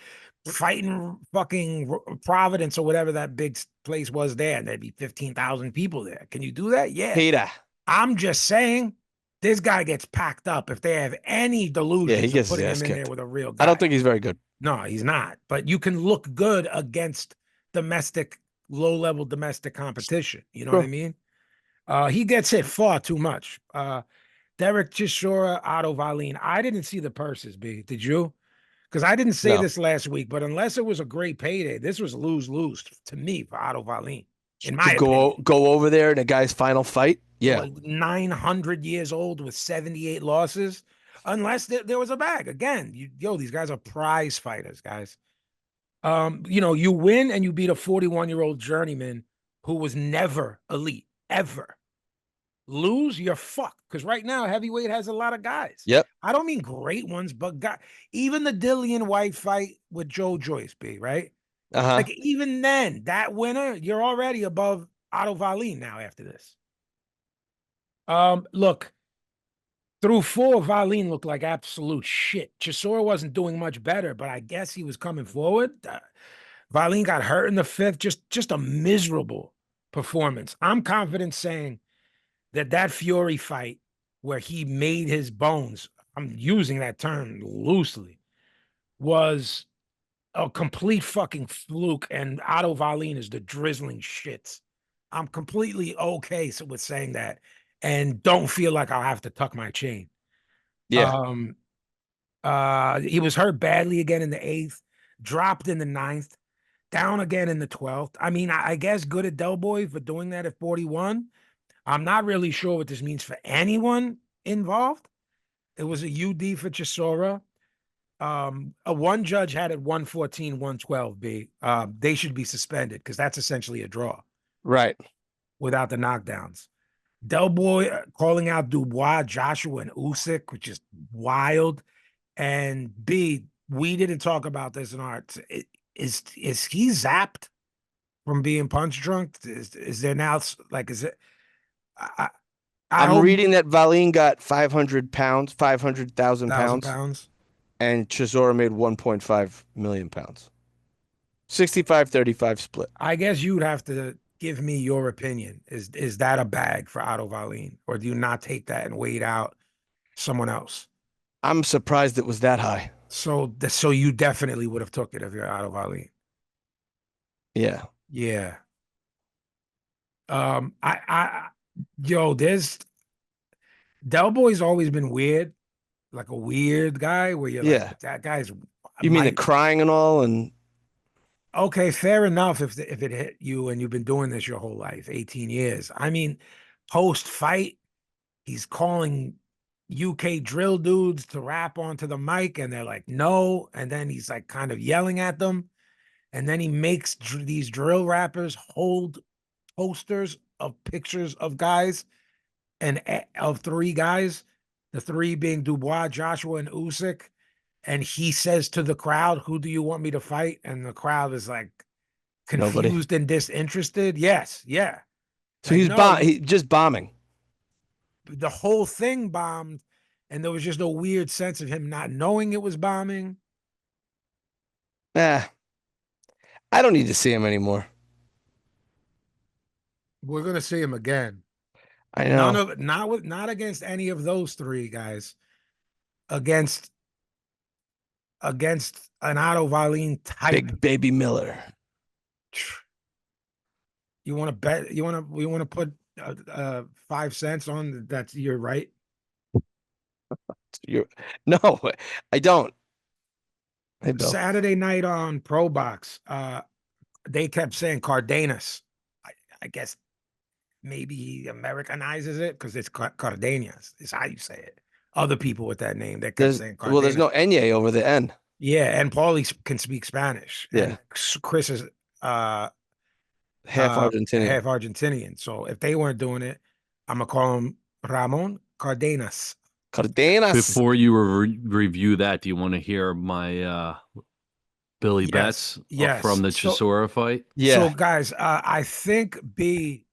fighting fucking Providence or whatever that big place was there, and there'd be 15,000 people there. Can you do that? Yeah. Peter. I'm just saying, this guy gets packed up if they have any Yeah, he delusions of gets his putting ass him in there kicked. with a real guy. I don't think he's very good. No, he's not. But you can look good against domestic, low-level domestic competition. You know what I Sure. mean? He gets hit far too much. Derek Chisora, Otto Valine. I didn't see the purses, B. Did you? Because I didn't say No. this last week, but unless it was a great payday, this was lose-lose to me for Otto Valine. In my To go over there in a guy's final fight. Yeah. like 900 years old with 78 losses, unless there was a bag. Again, these guys are prize fighters, guys. You win and you beat a 41-year-old journeyman who was never elite, ever. Lose, you're fucked. Because right now, heavyweight has a lot of guys. Yep. I don't mean great ones, but even the Dillian White fight with Joe Joyce, B, right? Uh-huh. Like even then, that winner, you're already above Otto Valine now after this. Look, through four, Valine looked like absolute shit. Chisora wasn't doing much better, but I guess he was coming forward. Valine got hurt in the fifth. Just a miserable performance. I'm confident saying that Fury fight where he made his bones, I'm using that term loosely, was a complete fucking fluke, and Otto Valine is the drizzling shits. I'm completely okay with saying that, and don't feel like I'll have to tuck my chain. Yeah. He was hurt badly again in the 8th, dropped in the 9th, down again in the 12th. I mean, I guess good at Del Boy for doing that at 41. I'm not really sure what this means for anyone involved. It was a UD for Chisora. A one judge had it 114, 112 B. They should be suspended because that's essentially a draw. Right. Without the knockdowns. Del Boy calling out Dubois, Joshua, and Usyk, which is wild. And B, we didn't talk about this in our. Is he zapped from being punch drunk? Is there now like is it? I'm reading that Valine got 500 pounds, 500,000 pounds, and Chisora made 1.5 million pounds. 65-35 split. I guess you'd have to give me your opinion. Is that a bag for Otto Valine, or do you not take that and wait out someone else? I'm surprised it was that high. So you definitely would have took it if you're Otto Valine. Yeah. Yeah. There's Del Boy's always been weird, like a weird guy where you're like, that guy's. You mean the crying and all and. Okay, fair enough if it hit you and you've been doing this your whole life, 18 years. I mean, post-fight, he's calling UK drill dudes to rap onto the mic and they're like, no. And then he's like kind of yelling at them. And then he makes these drill rappers hold posters of pictures of guys and of 3 guys, the 3 being Dubois, Joshua, and Usyk. And he says to the crowd, who do you want me to fight? And the crowd is like confused and disinterested. Yes. Yeah. So he's just bombing. the whole thing bombed, and there was just a weird sense of him not knowing it was bombing. I don't need to see him anymore. We're gonna see him again. I know. Not against any of those three guys. Against an Otto Wallin type. Big Baby Miller. You want to bet? You want to put 5 cents on that? You're right. No, I don't. Hey, Bill. Saturday night on Pro Box, they kept saying Cardenas. I guess maybe he Americanizes it because it's Cardenas. Is how you say it. Other people with that name that kept saying Cardenas. Well, there's no Enye over the N. Yeah, and Paulie can speak Spanish. Yeah. And Chris is half Argentinian. Half Argentinian. So if they weren't doing it, I'm gonna call him Ramon Cardenas. Cardenas. Before you review that, do you want to hear my Billy bets from the Chisora fight? Yeah. So guys, I think B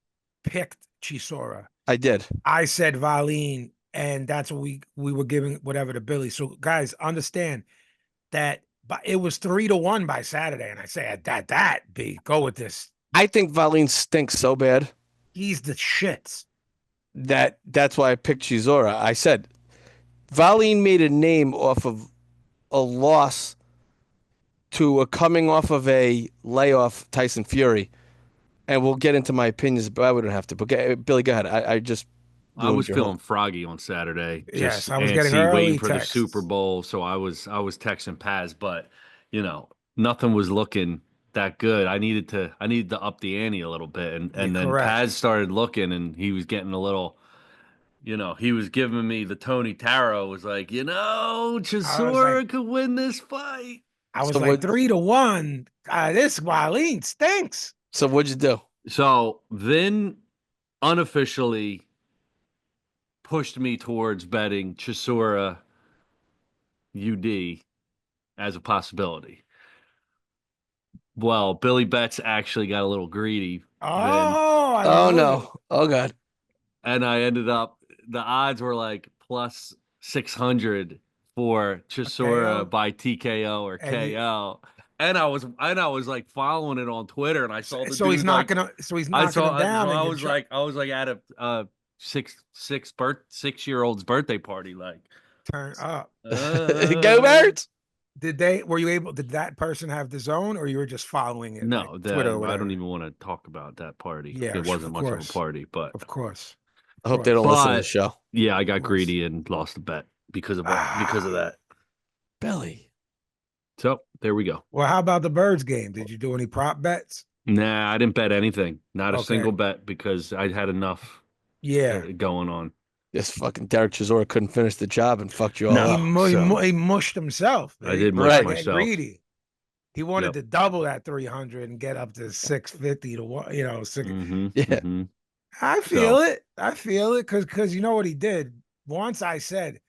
picked Chisora. I did. I said Wallin, and that's what we were giving whatever to Billy. So guys, understand that it was 3-1 by Saturday, and I say that B, go with this. I think Wallin stinks so bad. He's the shits. That's why I picked Chisora. I said Wallin made a name off of a loss to a coming off of a layoff Tyson Fury. And we'll get into my opinions, but we don't have to. But Billy, go ahead. I was feeling froggy on Saturday. Yes, I was getting early waiting for texts. the Super Bowl, so I was texting Paz, but nothing was looking that good. I needed to up the ante a little bit, and then correct. Paz started looking, and he was getting a little. He was giving me the Tony Tarot. Was like, Chisora could win this fight. I was like 3-1. This Wallin stinks. So what'd you do? So Vin unofficially pushed me towards betting Chisora UD as a possibility. Well, Billy Betts actually got a little greedy. Oh no. Oh God. And I ended up, the odds were like plus 600 for Chisora by TKO or KO. And I was like following it on Twitter, and I saw the so he's knocking him down. So I was like at a 6-year-old's birthday party, like turn up. Go Birds. Did that person have the zone, or you were just following it? No, like Twitter or I don't even want to talk about that party. Yeah, it wasn't much of a party, but of course. I hope they don't listen to the show. Yeah, I got greedy and lost the bet because of that. Billy. So there we go. Well, how about the Birds game? Did you do any prop bets? Nah, I didn't bet anything. Not a single bet because I had enough. Going on. This fucking Derek Chisora couldn't finish the job and fucked you all up. He mushed himself. I did mush myself. Greedy. He wanted to double that 300 and get up to 650 to one. Mm-hmm. I feel it. I feel it because you know what he did. Once I said,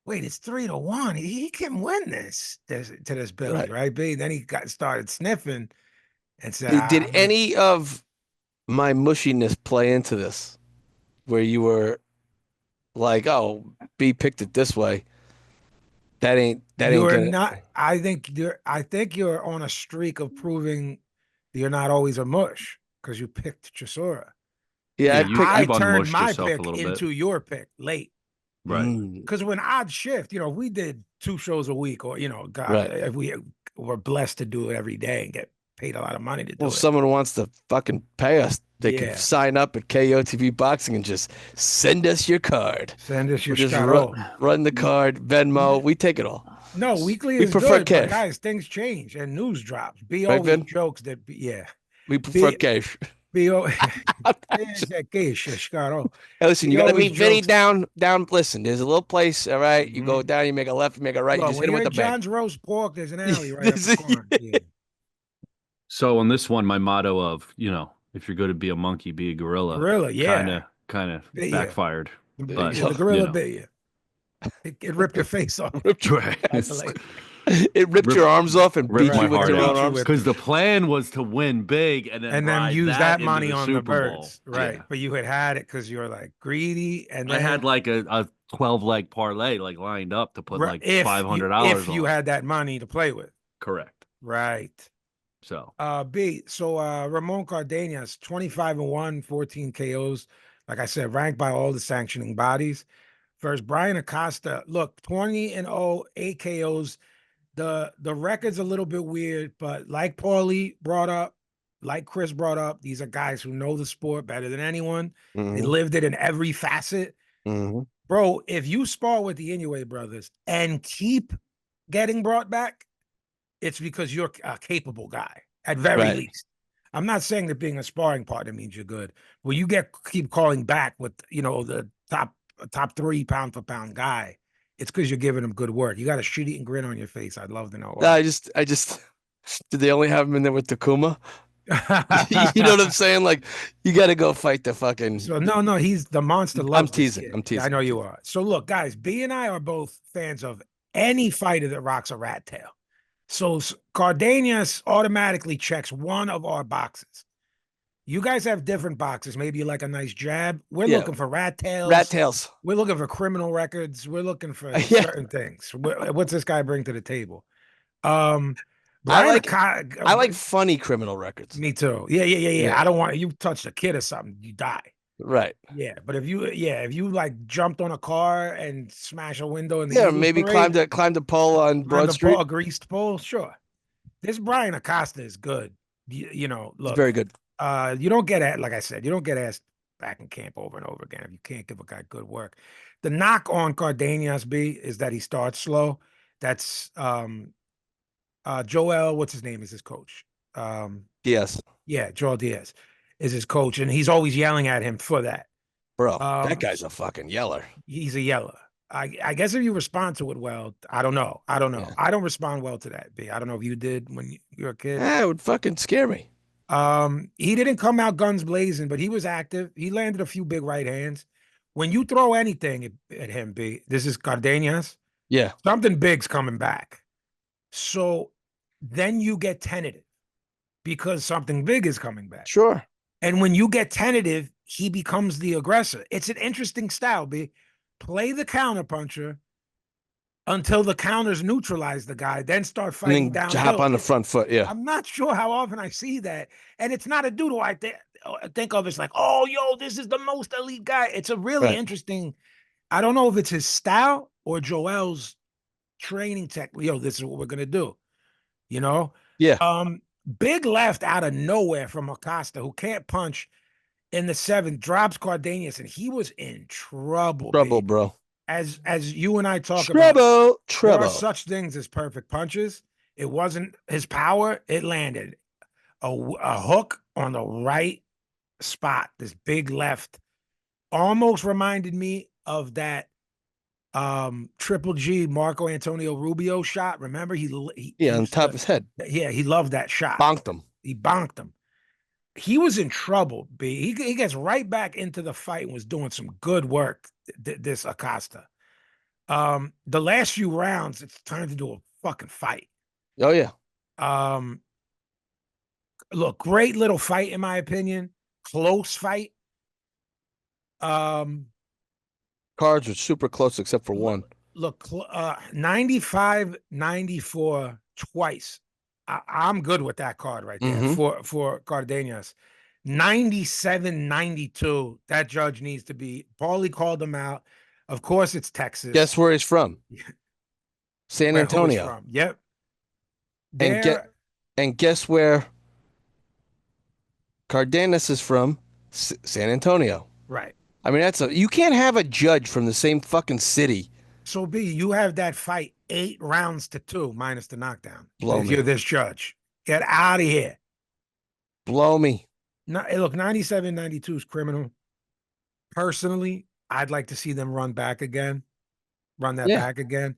"Wait, it's 3-1. He can win this to this Billy, right?" B. Then he started sniffing and said, "Did any of my mushiness play into this, where you were like, oh, B picked it this way? That ain't gonna..." Not. I think you're on a streak of proving you're not always a mush because you picked Chisora. Yeah, I turned my pick into your pick late. Right. Because when odds shift, we did 2 shows a week, or if we were blessed to do it every day and get paid a lot of money to do it. Well, if someone wants to fucking pay us, they can sign up at KOTV Boxing and just send us your card. Send us your just run the card, Venmo. We take it all. No, weekly is prefer good, cash. but guys, things change and news drops. B Right, always Vin? jokes that we prefer cash. Hey, listen, you got to meet Vinnie down. Listen, there's a little place, all right? You go down, you make a left, you make a right, you just hit him with the bag. John's Roast Pork, there's an alley right up the corner. Yeah. So on this one, my motto of, if you're going to be a monkey, be a gorilla. Gorilla, yeah. Kind of backfired. But, the gorilla bit you. It ripped your face off. It ripped your arms off and ripped beat my you with heart your own out. arms. Because the plan was to win big and then ride use that that money into the on the Super Bowl. birds, right? Yeah. But you had it because you're like greedy, and I then had like a 12-leg parlay like lined up to put like $500 if you on. had that money to play with, Correct. right? So Ramon Cardenas, 25-1, 14 KOs. Like I said, ranked by all the sanctioning bodies. Versus Brian Acosta, look, 20-0, 8 KOs. The record's a little bit weird, but like Paulie brought up, like Chris brought up, these are guys who know the sport better than anyone. They lived it in every facet. Bro, if you spar with the Inoue brothers and keep getting brought back, it's because you're a capable guy, at very least. I'm not saying that being a sparring partner means you're good. Well, you keep calling back with, the top 3 pound for pound guy. It's because you're giving him good work. You got a shit-eating grin on your face. I'd love to know why. I just did they only have him in there with Takuma? You know what I'm saying? Like, you got to go fight the fucking. So no, he's the monster. I'm teasing. I'm teasing. Yeah, I know you are. So look, guys, B and I are both fans of any fighter that rocks a rat tail. So Cardenas automatically checks one of our boxes. You guys have different boxes. Maybe you like a nice jab. We're looking for rat tails. Rat tails. We're looking for criminal records. We're looking for certain things. What's this guy bring to the table? I like funny criminal records. Me too. Yeah. I don't want you touch a kid or something, you die. Right. Yeah, but if you like jumped on a car and smashed a window in the maybe climbed a pole on Broad Street, a greased pole, sure. This Brian Acosta is good. Look, it's very good. You don't get like I said, you don't get asked back in camp over and over again if you can't give a guy good work. The knock on Cardenas is that he starts slow. That's Joel, what's his name, is his coach. Diaz. Yeah, Joel Diaz is his coach, and he's always yelling at him for that. Bro, that guy's a fucking yeller. He's a yeller. I guess if you respond to it well, I don't know. Yeah. I don't respond well to that, B. I don't know if you did when you were a kid. It would fucking scare me. He didn't come out guns blazing, but he was active. He landed a few big right hands. When you throw anything at him, B, this is Cardenas. Yeah. Something big's coming back. So then you get tentative because something big is coming back. Sure. And when you get tentative, he becomes the aggressor. It's an interesting style, B. Play the counterpuncher until the counters neutralize the guy, then start fighting down. Hop on the front foot, yeah. I'm not sure how often I see that. And it's not a dude who I think of as like, oh, yo, this is the most elite guy. It's a really interesting, I don't know if it's his style or Joel's training tech. Yo, this is what we're going to do. Yeah. Big left out of nowhere from Acosta, who can't punch in the 7th, drops Cardenas, and he was in trouble. Bro. As you and I talk about, there are such things as perfect punches. It wasn't his power. It landed a hook on the right spot. This big left almost reminded me of that Triple G Marco Antonio Rubio shot. Remember, he on top of his head. Yeah, he loved that shot. He bonked him. He was in trouble, B. He gets right back into the fight and was doing some good work, this Acosta. The last few rounds, it's time to do a fucking fight. Oh, yeah. Look, great little fight, in my opinion. Close fight. Cards were super close except for one. Look, 95-94 twice. I'm good with that card right there for Cardenas. 97-92. That judge needs to be. Paulie called him out. Of course, it's Texas. Guess where he's from? San Antonio. From. Yep. And guess where Cardenas is from? San Antonio. Right. I mean, you can't have a judge from the same fucking city. So, B, you have that fight 8 rounds to 2 minus the knockdown. Blow if me. You're this judge. Get out of here. Blow me. No, look, 97-92 is criminal. Personally, I'd like to see them run back again. Run that back again.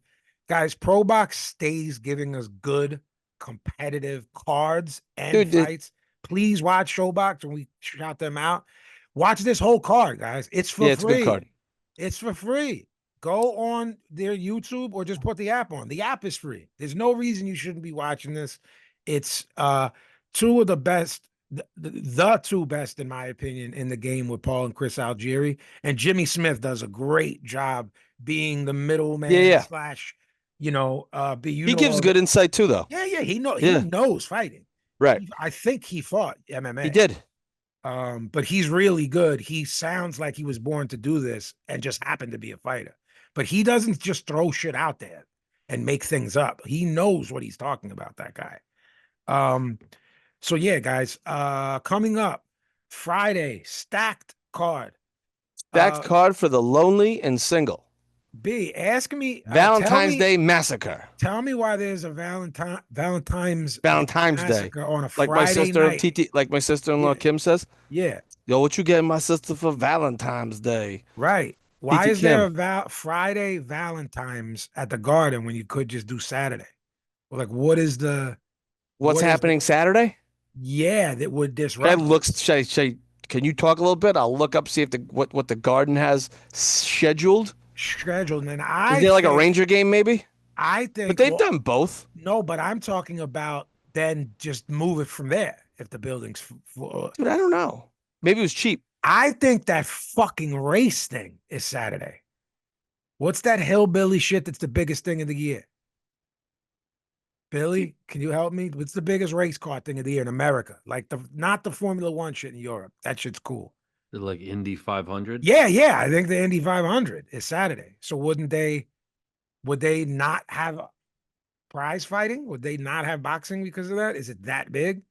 Guys, Pro Box stays giving us good, competitive cards and fights. Please watch Showbox when we shout them out. Watch this whole card, guys. It's for free. It's a good card. It's for free. Go on their YouTube or just put the app on. The app is free. There's no reason you shouldn't be watching this. It's two of the best, the two best, in my opinion, in the game with Paul and Chris Algieri. And Jimmy Smith does a great job being the middleman slash, he gives good insight too, though. Yeah, he knows fighting. Right. I think he fought MMA. He did. But he's really good. He sounds like he was born to do this and just happened to be a fighter. But he doesn't just throw shit out there and make things up. He knows what he's talking about, that guy. So yeah, guys, coming up Friday, stacked card. Stacked card for the lonely and single. B, ask me Valentine's Day Massacre. Tell me why there's a Valentine's Day on a like Friday night. Like my sister-in-law Kim says. Yeah. Yo, what you getting my sister for Valentine's Day? Right. Why is there a Friday Valentine's at the Garden when you could just do Saturday? Well, like, what's happening Saturday? Yeah, that would disrupt. Can you talk a little bit? I'll look up, see if what the Garden has scheduled. And is there like a Ranger game maybe? I think, but they've done both. No, but I'm talking about then just move it from there if the building's Dude, I don't know. Maybe it was cheap. I think that fucking race thing is Saturday. What's that hillbilly shit that's the biggest thing of the year? Billy, can you help me? What's the biggest race car thing of the year in America? Like not the Formula One shit in Europe. That shit's cool. Like Indy 500? Yeah. I think the Indy 500 is Saturday. So would they not have prize fighting? Would they not have boxing because of that? Is it that big?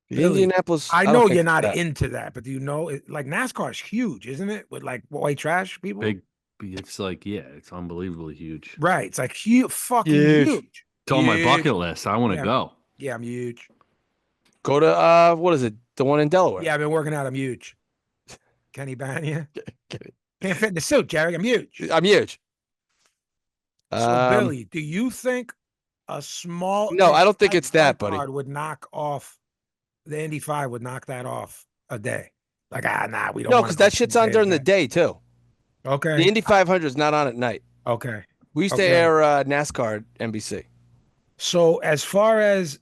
Indianapolis. I know you're not into that, but do you know like NASCAR is huge, isn't it? With like white trash people? Big. It's like, it's unbelievably huge. Right. It's like fucking huge. It's on my bucket list. I want to go. Yeah, I'm huge. Go to what is it? The one in Delaware. Yeah, I've been working out. I'm huge. Kenny Banya. Can't fit in the suit, Jerry. I'm huge. So Billy, do you think a small? No, I don't think it's that, buddy. Would knock off the Indy 5. Would knock that off a day. Like we don't. No, because that shit's on during the day too. Okay. The Indy 500 is not on at night. Okay. We used to air NASCAR at NBC. So as far as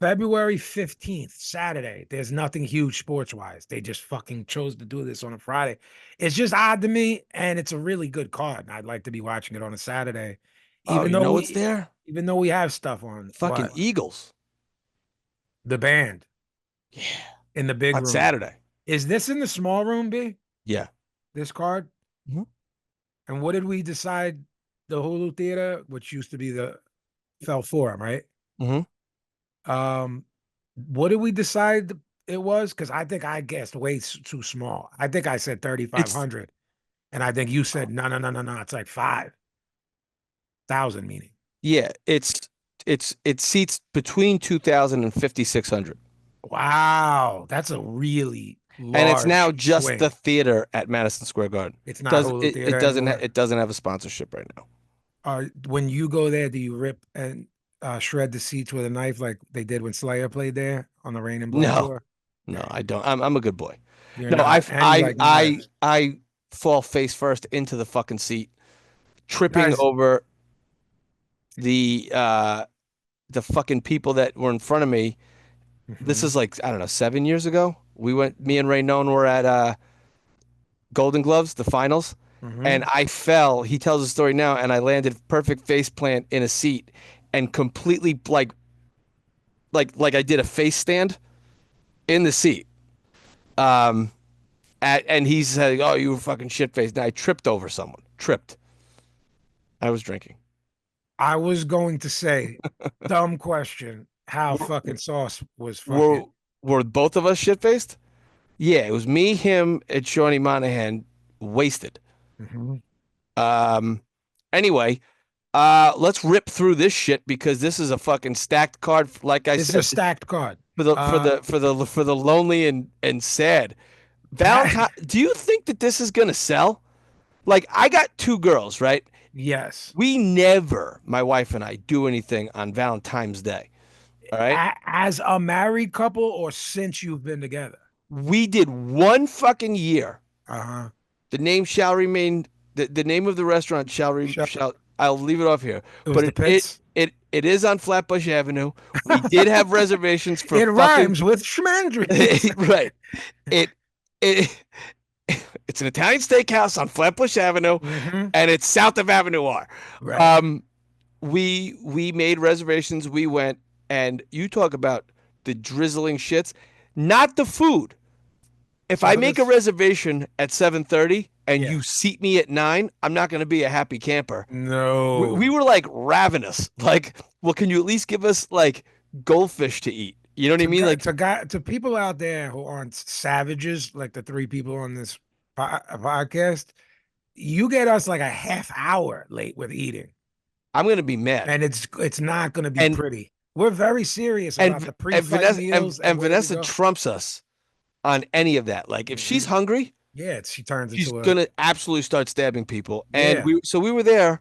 February 15th, Saturday, there's nothing huge sports-wise. They just fucking chose to do this on a Friday. It's just odd to me, and it's a really good card. And I'd like to be watching it on a Saturday. Even though it's there? Even though we have stuff on. Fucking Eagles. The band. Yeah. In the big room. On Saturday. Is this in the small room, B? Yeah. This card? Mm-hmm. And what did we decide? The Hulu Theater, which used to be the Fell Forum, right? Mm-hmm. What did we decide it was? Because I think I guessed way too small. I think I said 3,500, and I think you said no. It's like 5,000 meaning. Yeah, it seats between 2,000 and 5,600. Wow, that's a really large and it's now just swing. The theater at Madison Square Garden. It's not Hulu Theater. It doesn't have a sponsorship right now. When you go there, do you rip and shred the seats with a knife like they did when Slayer played there on the Rain and Blood tour? No, I don't. I'm a good boy. I fall face first into the fucking seat, tripping over the fucking people that were in front of me. Mm-hmm. This is like, I don't know, 7 years ago. Me and Ray None were at Golden Gloves, the finals. Mm-hmm. And I fell. He tells a story now, and I landed perfect face plant in a seat, and completely like I did a face stand in the seat. And he said, "Oh, you were fucking shit faced." And I tripped over someone. I was drinking. I was going to say, dumb question. How fucking Sauce was fucking. Were both of us shit faced? Yeah, it was me, him, and Shawnee Monahan, wasted. Mm-hmm. Anyway, let's rip through this shit because this is a fucking stacked card. Like I said, this is a stacked card for the lonely and sad. Valentine, do you think that this is gonna sell? Like, I got two girls, right? Yes. We never, my wife and I, do anything on Valentine's Day. All right. As a married couple, or since you've been together? We did one fucking year. Uh-huh. The name shall remain The name of the restaurant shall I'll leave it off here. It was But the Pits. it is on Flatbush Avenue. We did have reservations for It fucking rhymes with Schmandry. right. It it it's an Italian steakhouse on Flatbush Avenue, and it's south of Avenue R. Right. We made reservations. We went, and you talk about the drizzling shits, not the food. If I make a reservation at 7:30 and you seat me at 9, I'm not going to be a happy camper. No. We were like ravenous. Like, well, can you at least give us like goldfish to eat? You know what I mean? Like to people out there who aren't savages, like the three people on this podcast, you get us like a half hour late with eating, I'm going to be mad, and it's not going to be pretty. We're very serious about the pre-fight meals, and Vanessa trumps us on any of that. Like if she's hungry, she turns she's into gonna absolutely start stabbing people. And we were there,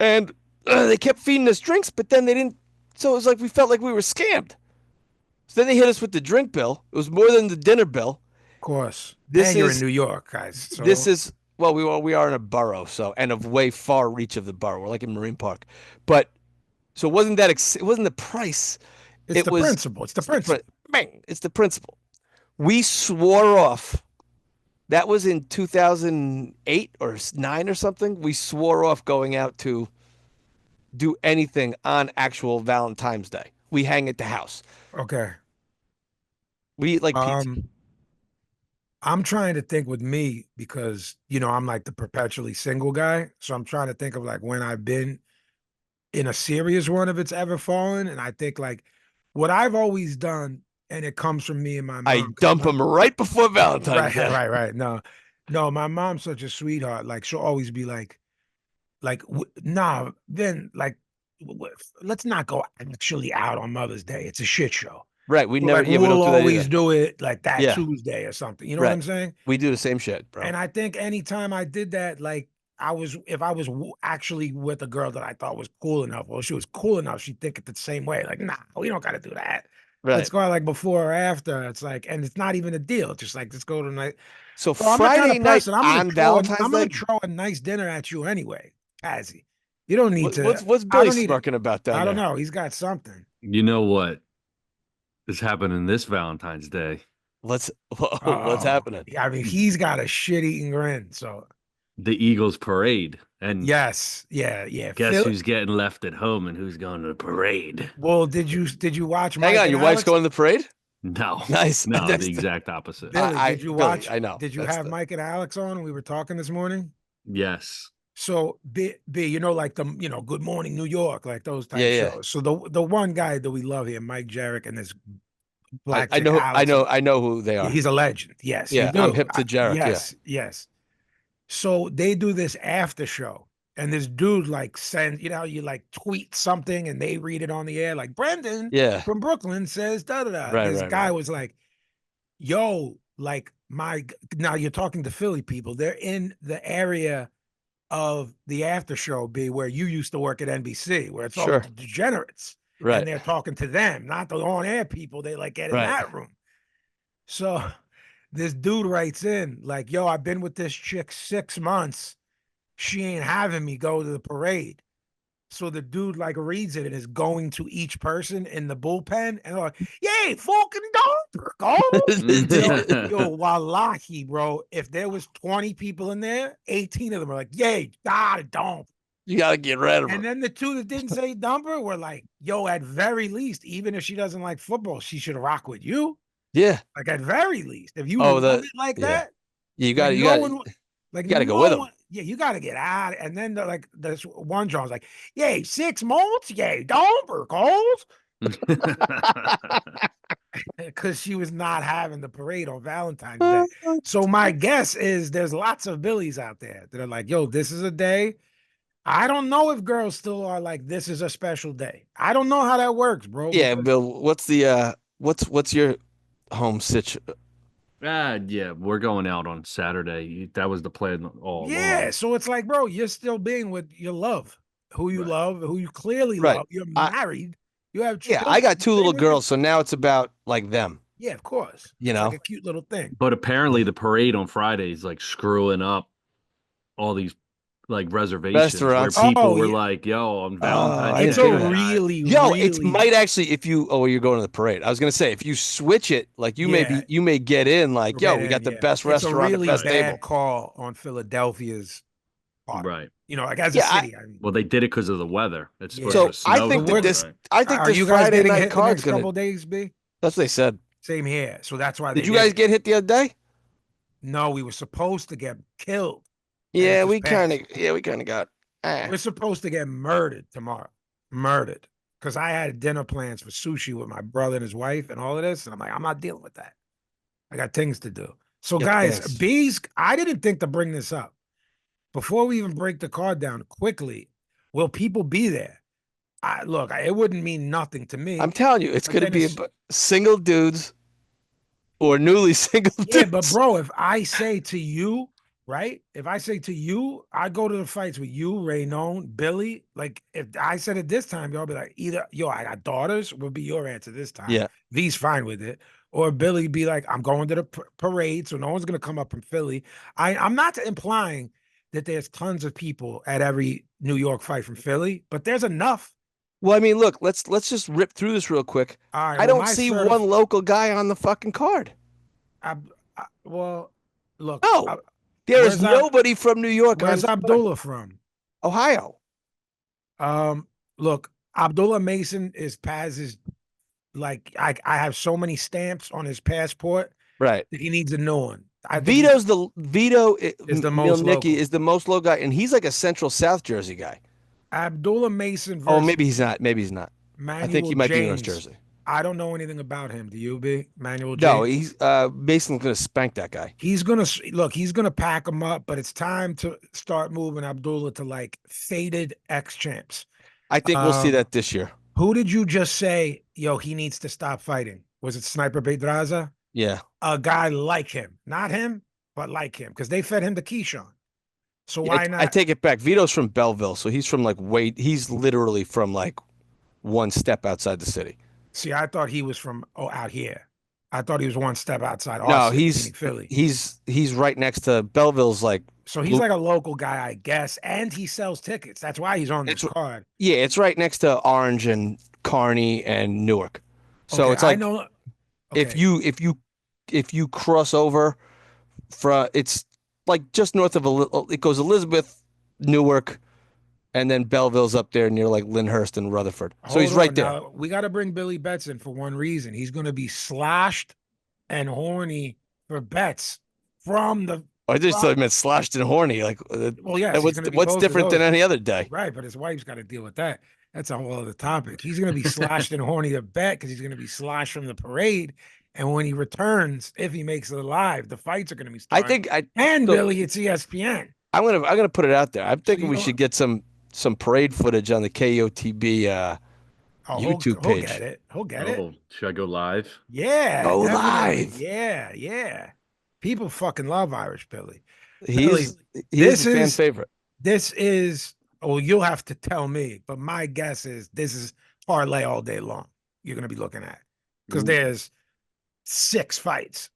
and they kept feeding us drinks, but then they didn't. So it was like we felt like we were scammed. So then they hit us with the drink bill. It was more than the dinner bill. Of course. You're in New York, guys. So. This is we are in a borough, so and of way far reach of the borough. We're like in Marine Park, but so it wasn't that it wasn't the price. It's the principle. It's the principle. It's the principle. We swore off. That was in 2008 or 9 or something. We swore off going out to do anything on actual Valentine's Day. We hang at the house. Okay. We eat like pizza. I'm trying to think with me because, I'm like the perpetually single guy. So I'm trying to think of like when I've been in a serious one if it's ever fallen. And I think like what I've always done, and it comes from me and my mom. I dump them right before Valentine's Day. Right. No, my mom's such a sweetheart. Like she'll always be like, then like, let's not go actually out on Mother's Day. It's a shit show. Right. We never. Like, we'll always do it like that Tuesday or something. You know what I'm saying? We do the same shit, bro. And I think anytime I did that, like if I was actually with a girl that I thought was cool enough, or she was cool enough, she'd think it the same way. Like, nah, we don't got to do that. Right. Let's go out like before or after. It's like, and it's not even a deal. It's just like, let's go tonight. So Friday night on Valentine's Day, I'm going to throw a nice dinner at you anyway, Pazzy. You don't need to. What's Billy smirking about that? I don't know. He's got something. You know what is happening this Valentine's Day? What's happening? I mean, he's got a shit-eating grin. So the Eagles parade, and yes, yeah. Guess who's getting left at home and who's going to the parade? Well, did you watch? Hang on, your wife's going to the parade? No, nice. No, the exact opposite. Billy, did you watch? I know. Did you have Mike and Alex on? We were talking this morning. Yes. So B, like the Good Morning New York, like those type shows. So the one guy that we love here, Mike Jarek, and this black I know who they are. He's a legend. Yes. Yeah, I'm hip to Jarek. Yes. So they do this after show, and this dude like sends, you like tweet something, and they read it on the air, like Brendan, from Brooklyn says da da da. This guy was like, "Yo, like now you're talking to Philly people. They're in the area of the after show where you used to work at NBC, where it's all the degenerates, right? And they're talking to them, not the on-air people. They like get in that room. So this dude writes in like, "Yo, I've been with this chick 6 months. She ain't having me go to the parade." So the dude like reads it and is going to each person in the bullpen and like, "Yay, fucking don't yo, wallahi, bro. If there was 20 people in there, 18 of them are like, "Yay, don't." You gotta get rid of her. And then the two that didn't say dumper were like, "Yo, at very least, even if she doesn't like football, she should rock with you." Yeah. Like at very least, if you love it like that, you gotta go with them. Yeah, you gotta get out. And then this one John's like, "Yay, 6 months, yay, don't goals." Because she was not having the parade on Valentine's Day. So my guess is there's lots of Billies out there that are like, "Yo, this is a day." I don't know if girls still are like, "This is a special day." I don't know how that works, bro. Yeah, Bill. What's the what's your home situation? Yeah, we're going out on Saturday. That was the plan all along. So it's like, bro, you're still being with your love, who you love, who you clearly love. You're married. You have children. I got 2 little girls, so now it's about like them. Yeah, of course. You know, like a cute little thing. But apparently, the parade on Friday is like screwing up all these like reservations where Restaurants. people Oh, were yeah. like, "Yo, on I Valentine's didn't It's Day." think a of that. really, Yo, it really, might actually if you you're going to the parade. I was gonna say if you switch it, like yeah. you may get in like, We'll yo, get we in. got the Yeah, best it's a restaurant, the really best Right. bad table. call on Philadelphia's part. Right. You know, like as a Yeah, city. I mean, Well, they did it because of the weather. It's supposed yeah. to so I snow think that we're- tomorrow, this right? I think Are this you guys Friday getting night hit the card's next gonna couple days, B? that's what they said. Same here. So that's why Did they you did guys it. get hit the other day? No, we were supposed to get killed. And it Yeah, just passed. we kind of got We're supposed to get murdered tomorrow. Murdered. Because I had dinner plans for sushi with my brother and his wife and all of this. And I'm like, I'm not dealing with that. I got things to do. So, Yeah, guys, thanks. bees, I didn't think to bring this up. Before we even break the card down quickly, will people be there? It wouldn't mean nothing to me. I'm telling you, it's But gonna then be it's- single dudes or newly single Yeah, dudes. but bro, if I say to you, right? If I say to you, I go to the fights with you, Raynone, Billy. Like if I said it this time, y'all be like, either yo, I got daughters, would be your answer this time. Yeah. V's fine with it. Or Billy be like, I'm going to the parade, so no one's gonna come up from Philly. I'm not implying that there's tons of people at every New York fight from Philly, but there's enough. Well, I mean, look, let's just rip through this real quick. All right, I well, don't see one local guy on the fucking card. Well, look, No, there is where's Ab- nobody from New York on where's this card. Abdullah from? Ohio. Look, Abdullah Mason is Paz's like I have so many stamps on his passport Right. that he needs a new one. Vito is the most Nicky local. is the most low guy, and he's like a Central South Jersey guy. Abdullah Mason versus Oh, maybe he's not. Maybe he's not. Manuel I think he might be North James. Jersey. I don't know anything about him. Do you, B? Manuel No, James? he's Mason's gonna spank that guy. He's gonna pack him up, but it's time to start moving Abdullah to like faded ex champs. I think we'll see that this year. Who did you just say, yo, he needs to stop fighting? Was it Sniper Pedraza? Yeah. A guy like him, not him, but like him, because they fed him to Keyshawn. So Yeah, why not? I take it back. Vito's from Belleville, so he's from like he's literally from like one step outside the city. See, I thought he was from out here. I thought he was one step outside. No, city, meaning Philly. He's right next to Belleville's like. So he's like a local guy, I guess, and he sells tickets. That's why he's on this card. Yeah, it's right next to Orange and Kearney and Newark. So Okay, it's like I know. if you cross over it's like just north of it goes Elizabeth, Newark, and then Belleville's up there near like Lyndhurst and Rutherford. So he's right there. Now, we got to bring Billy Betts in for one reason. He's going to be sloshed and horny for bets from the. I just thought it meant slashed and horny. Like, well, yeah. What's different than any other day? Right, but his wife's got to deal with that. That's a whole other topic. He's going to be sloshed and horny to bet because he's going to be sloshed from the parade. And when he returns, if he makes it alive, the fights are going to be starting. Billy, it's ESPN. I'm gonna put it out there. I'm thinking we should get some parade footage on the KOTB YouTube page. He'll get it. Should I go live? Yeah. Go definitely. live. Yeah. People fucking love Irish Billy. He's a fan favorite. This is, you'll have to tell me, but my guess is this is parlay all day long. You're going to be looking at because there's 6 fights.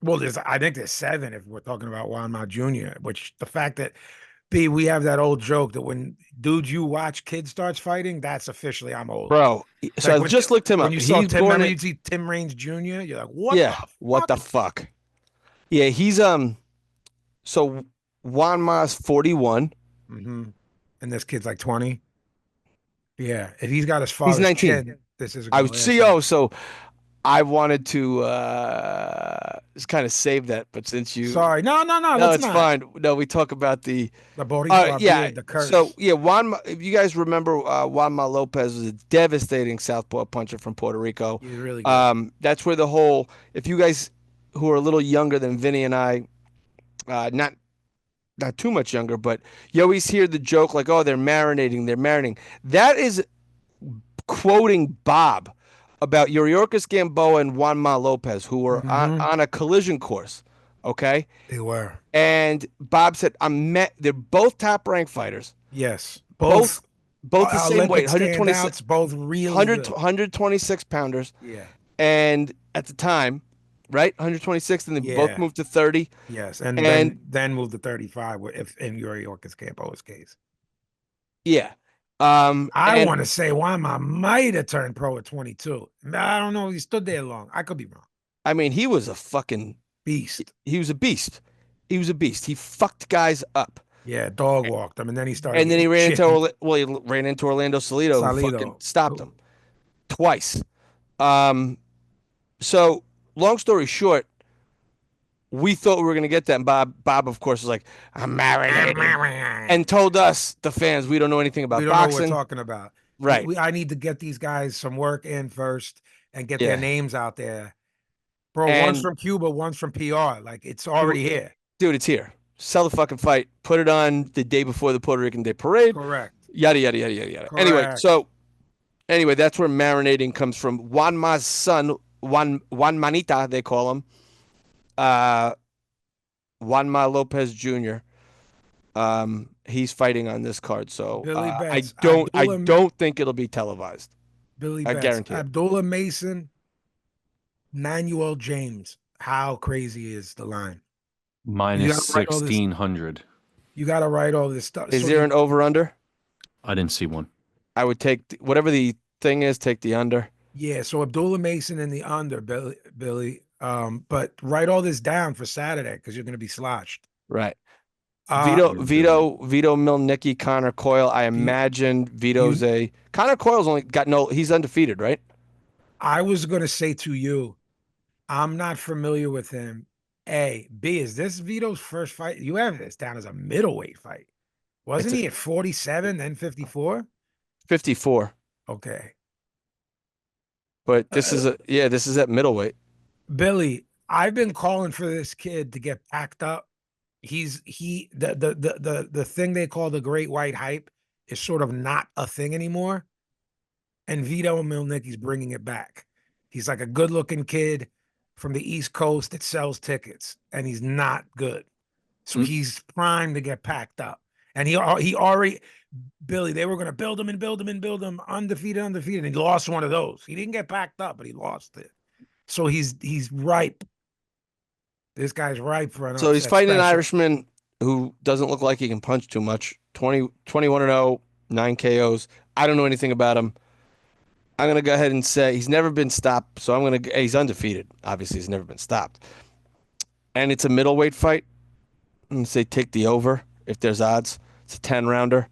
Well, I think there's 7 if we're talking about Juan Ma Jr., which the fact that we have that old joke that when dudes you watch kid starts fighting, that's officially I'm old. Bro, so I just looked him up. When you saw Tim, you see Tim Raines Jr., you're like, what the fuck? Yeah, he's so Juan Ma's 41. Mm-hmm. And this kid's like 20. Yeah, if he's got his father's he's 19. Chin, this is I would see. So I wanted to just kind of save that, but since you sorry, no, it's fine. No, we talk about the beard, the curse. So yeah, if you guys remember, Juan Ma Lopez was a devastating southpaw puncher from Puerto Rico. He's really good. That's where the whole. If you guys who are a little younger than Vinny and I, not too much younger, but you always hear the joke like, "Oh, they're marinating." That is quoting Bob about Yuriorkis Gamboa and Juan Ma Lopez, who were on a collision course. Okay, they were. And Bob said, they're both top-ranked fighters. Yes, both the same weight, 126, both really 126 pounders. Yeah, and at the time, right? 126, and they both Yeah. moved to 30. Yes, and And then move to 35 if in Yuri Orkis Campo's case. yeah. I And want to say Wama might have turned pro at 22. I don't know if he stood there long. I could be wrong. I mean, he was a fucking Beast. he was a beast. He was a beast. He fucked guys up. Yeah, dog walked him, and then he started And then he getting ran into chipped. he ran into Orlando Salido, who fucking Salido. stopped him twice. So long story short, we thought we were gonna get that, and Bob, of course, was like, "I'm marinating," and told us, the fans, we don't know anything we about don't know what we're boxing. talking about. Right? I need to get these guys some work in first and get their Yeah. names out there. Bro, one's And from Cuba, one's from PR. Like, it's already here. dude, it's here. Sell the fucking fight. Put it on the day before the Puerto Rican Day Parade. Correct. Yada yada yada yada yada. Correct. Anyway, that's where marinating comes from. Juanma's son, Juan Manita, they call him. Juanma Lopez Jr. He's fighting on this card, so Billy I Betts. don't think it'll be televised. Billy I Betts. guarantee it. Abdullah Mason, Manuel James. How crazy is the line? Minus write all this- 1,600. You got to write all this stuff. Is there an over under? I didn't see one. I would take whatever the thing is. Take the under. Yeah, so Abdullah Mason in the under, Billy. But write all this down for Saturday because you're going to be slotched. Right. Uh, Vito Milnicki, Connor Coyle. I imagine Vito's Connor Coyle's only got he's undefeated, right? I was going to say to you, I'm not familiar with him. A. B. Is this Vito's first fight? You have this down as a middleweight fight. Wasn't he at 47, then 54? 54. Okay. But this is at middleweight. Billy, I've been calling for this kid to get packed up. The thing they call the great white hype is sort of not a thing anymore. And Vito Milnicki's bringing it back. He's like a good-looking kid from the East Coast that sells tickets, and he's not good. So he's primed to get packed up. And he already, Billy, they were going to build him, undefeated, and he lost one of those. He didn't get packed up, but he lost it. So he's ripe. This guy's ripe for an So he's upset fighting an special. Irishman who doesn't look like he can punch too much. 21-0, 9 KOs. I don't know anything about him. I'm going to go ahead and say he's never been stopped. So he's undefeated. Obviously, he's never been stopped. And it's a middleweight fight. I'm going to say take the over if there's odds. It's a 10-rounder.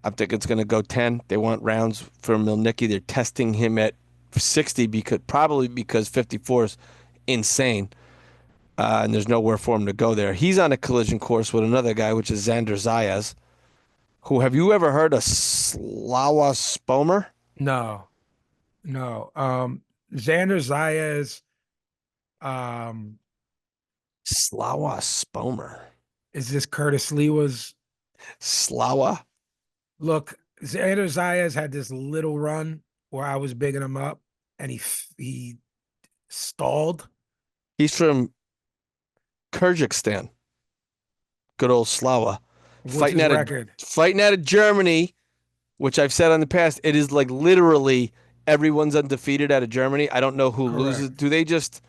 I think it's going to go 10. They want rounds for Milnicki. They're testing him at 60 because 54 is insane. And there's nowhere for him to go there. He's on a collision course with another guy, which is Xander Zayas. Who, have you ever heard of Slava Spomer? No. Xander Zayas. Slava Spomer. Is this Curtis Lewa's? Slava? Look, Xander Zayas had this little run where I was bigging him up, and he stalled. He's from Kyrgyzstan. Good old Slava. What's his record? Fighting out of Germany, which I've said on the past, it is like literally everyone's undefeated out of Germany. I don't know who loses. Do they just...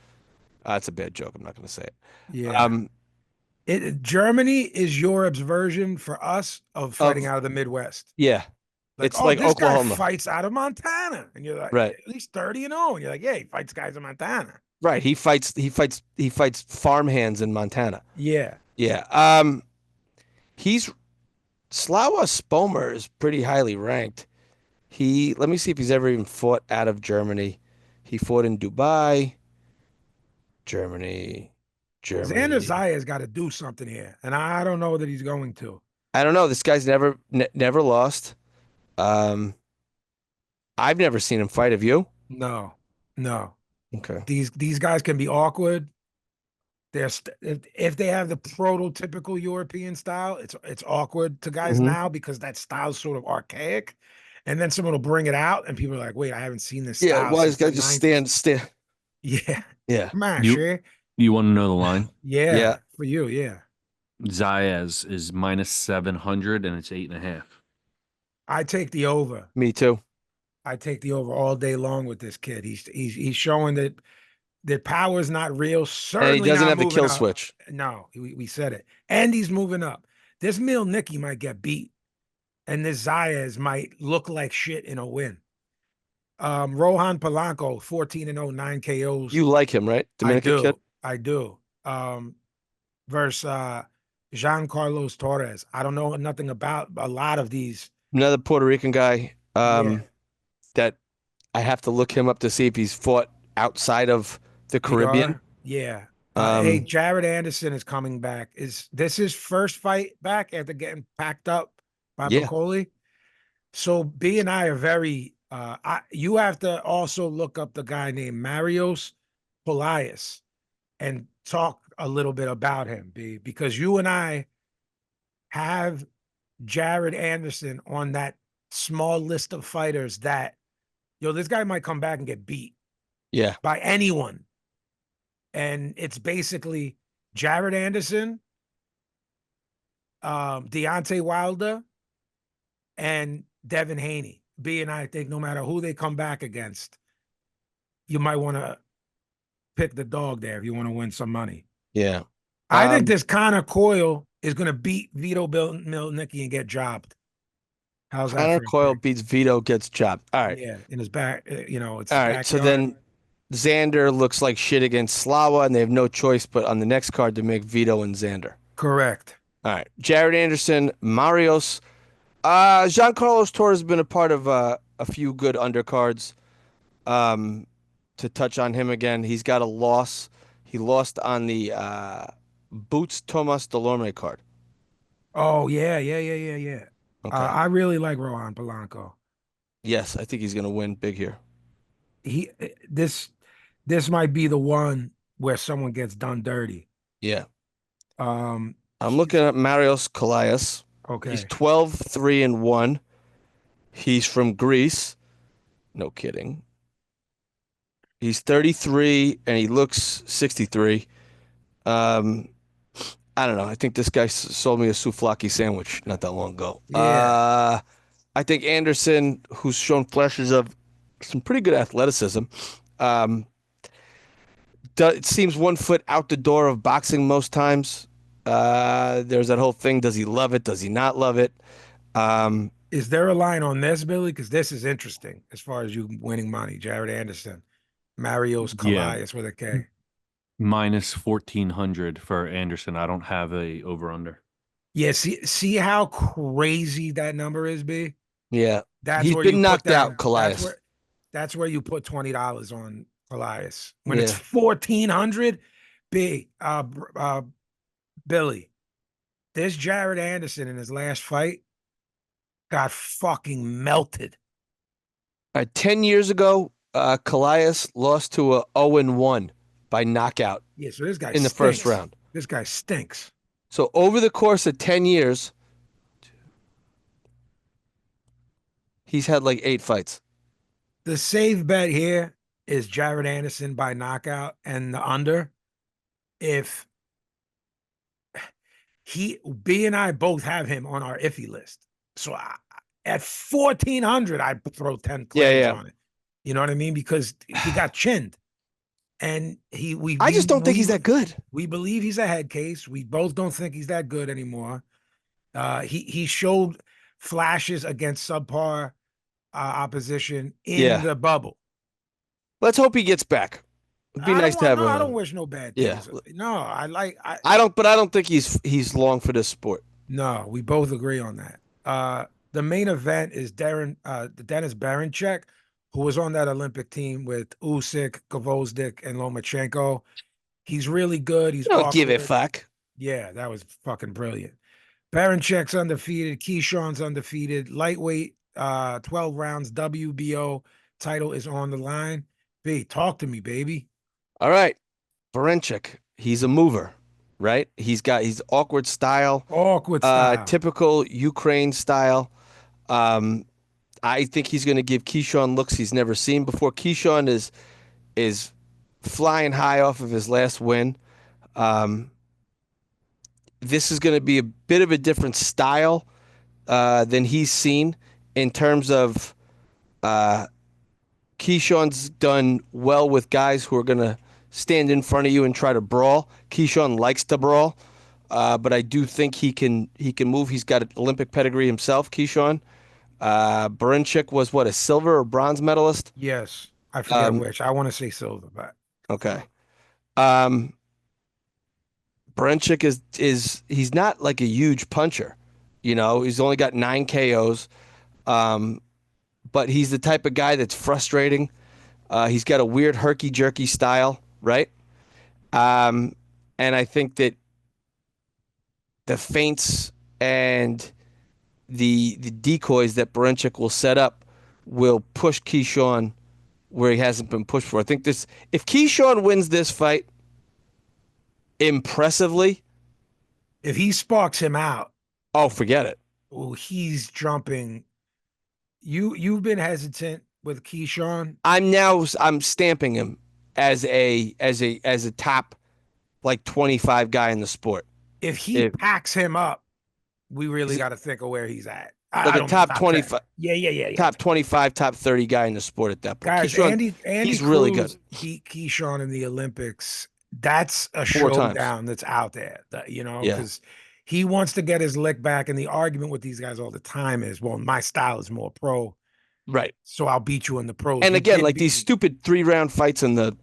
it's a bad joke. I'm not going to say it. Yeah. Germany is Europe's version for us of fighting out of the Midwest. Yeah. It's like this Oklahoma. guy fights out of Montana. And you're like, right. At least 30-0. And you're like, yeah, he fights guys in Montana. Right. He fights farmhands in Montana. Yeah. Yeah. Slava Spomer is pretty highly ranked. Let me see if he's ever even fought out of Germany. He fought in Dubai, Germany. Xander Zayas got to do something here, and I don't know that he's going to. I don't know. This guy's never lost. I've never seen him fight. Have you? No. Okay. These guys can be awkward. If they have the prototypical European style, it's awkward to guys now because that style's sort of archaic. And then someone will bring it out, and people are like, "Wait, I haven't seen this style." Yeah, why this guy just stand? Yeah. Yeah. Come on, sure. You want to know the line? Yeah. For you, yeah. Zayas is minus 700, and it's 8.5. I take the over. Me too. I take the over all day long with this kid. He's showing that The power is not real. And he Certainly doesn't not have the moving kill up. switch. No, we said it. And he's moving up. This Milnicki might get beat, and this Zayas might look like shit in a win. Rohan Polanco, 14-0, 9 KOs. You like him, right? I Dominican kid? do. I do. Versus Jean Carlos Torres. I don't know nothing about a lot of these. Another Puerto Rican guy Yeah. that I have to look him up to see if he's fought outside of the Caribbean. Yeah. Hey, Um, Jared Anderson is coming back. Is this his first fight back after getting packed up by Yeah. Bacoli? So B and I are very you have to also look up the guy named Marios Polias and talk a little bit about him, B, because you and I have Jared Anderson on that small list of fighters that, this guy might come back and get beat yeah. by anyone. And it's basically Jared Anderson, Deontay Wilder, and Devin Haney. B and I think no matter who they come back against, you might want to pick the dog there if you want to win some money. Yeah. I think this Connor Coyle is going to beat Vito Milnicki and get jobbed. How's that? Connor for a Coyle pick? beats Vito, gets chopped. All right. Yeah, in his back, it's All right. So then Xander looks like shit against Slawa, and they have no choice but on the next card to make Vito and Xander. Correct. All right. Jared Anderson, Marios. Giancarlo Torres has been a part of a few good undercards. To touch on him again, he's got a loss. He lost on the Boots Tomas Delorme card. Oh, yeah. Okay. I really like Rohan Polanco. Yes, I think he's going to win big here. This might be the one where someone gets done dirty. Yeah. I'm looking at Marios Calais. Okay. He's 12-3-1. He's from Greece. No kidding. He's 33 and he looks 63. I don't know. I think this guy sold me a souvlaki sandwich not that long ago. Yeah. I think Anderson, who's shown flashes of some pretty good athleticism, it seems 1 foot out the door of boxing most times. There's that whole thing. Does he love it? Does he not love it? Is there a line on this, Billy? Because this is interesting as far as you winning money. Jared Anderson, Marios Calais with a K. Minus 1,400 for Anderson. I don't have a over under. Yeah, see how crazy that number is, B? Yeah. That's He's where been you knocked put down, out, Calais. That's where you put $20 on Calais. When it's 1,400, B, Billy, this Jared Anderson in his last fight got fucking melted. 10 years ago, Calais lost to a 0-1 by knockout. Yeah, so this guy in the stinks. first round. This guy stinks. So over the course of 10 years, he's had like 8 fights. The safe bet here is Jared Anderson by knockout and the under. If B and I both have him on our iffy list. So at 1,400, I'd throw 10 claims on it. You know what I mean? Because he got chinned. And I just don't think he's that good. We believe he's a head case. We both don't think he's that good anymore. He showed flashes against subpar opposition in the bubble. Let's hope he gets back. It'd be nice to have him. I don't wish no bad things. No, I don't think he's long for this sport. No, we both agree on that. The main event is Dennis Barinchyk, who was on that Olympic team with Usyk, Gvozdyk, and Lomachenko. He's really good. He's don't give a fuck. Yeah, that was fucking brilliant. Barinchyk's undefeated. Keyshawn's undefeated. Lightweight, 12 rounds, WBO title is on the line. B, talk to me, baby. All right. Barinchyk, he's a mover, right? He's awkward style. Typical Ukraine style. I think he's going to give Keyshawn looks he's never seen before. Keyshawn is flying high off of his last win. This is going to be a bit of a different style than he's seen in terms of Keyshawn's done well with guys who are going to stand in front of you and try to brawl. Keyshawn likes to brawl, but I do think he can move. He's got an Olympic pedigree himself, Keyshawn. Barinchyk was what, a silver or bronze medalist? Yes, I forget which. I want to say silver, but Okay. Um, Barinchyk is he's not like a huge puncher. He's only got 9 KOs. But he's the type of guy that's frustrating. He's got a weird herky jerky style, right? And I think that the feints and the decoys that Barinchyk will set up will push Keyshawn where he hasn't been pushed for. I think if Keyshawn wins this fight impressively, if he sparks him out, oh, forget it. well, he's jumping. You've been hesitant with Keyshawn. I'm stamping him as a top like 25 guy in the sport. If he packs him up, we really got to think of where he's at. Like a top 25. Yeah. Top 25, top 30 guy in the sport at that point. Guys, Keyshawn, Andy he's Cruz really good. beat Keyshawn in the Olympics. That's a 4 times. showdown that's out there, Yeah. because he wants to get his lick back. And the argument with these guys all the time is, well, my style is more pro. Right. So I'll beat you in the pros. And He again, did like beat these me. stupid 3-round fights in the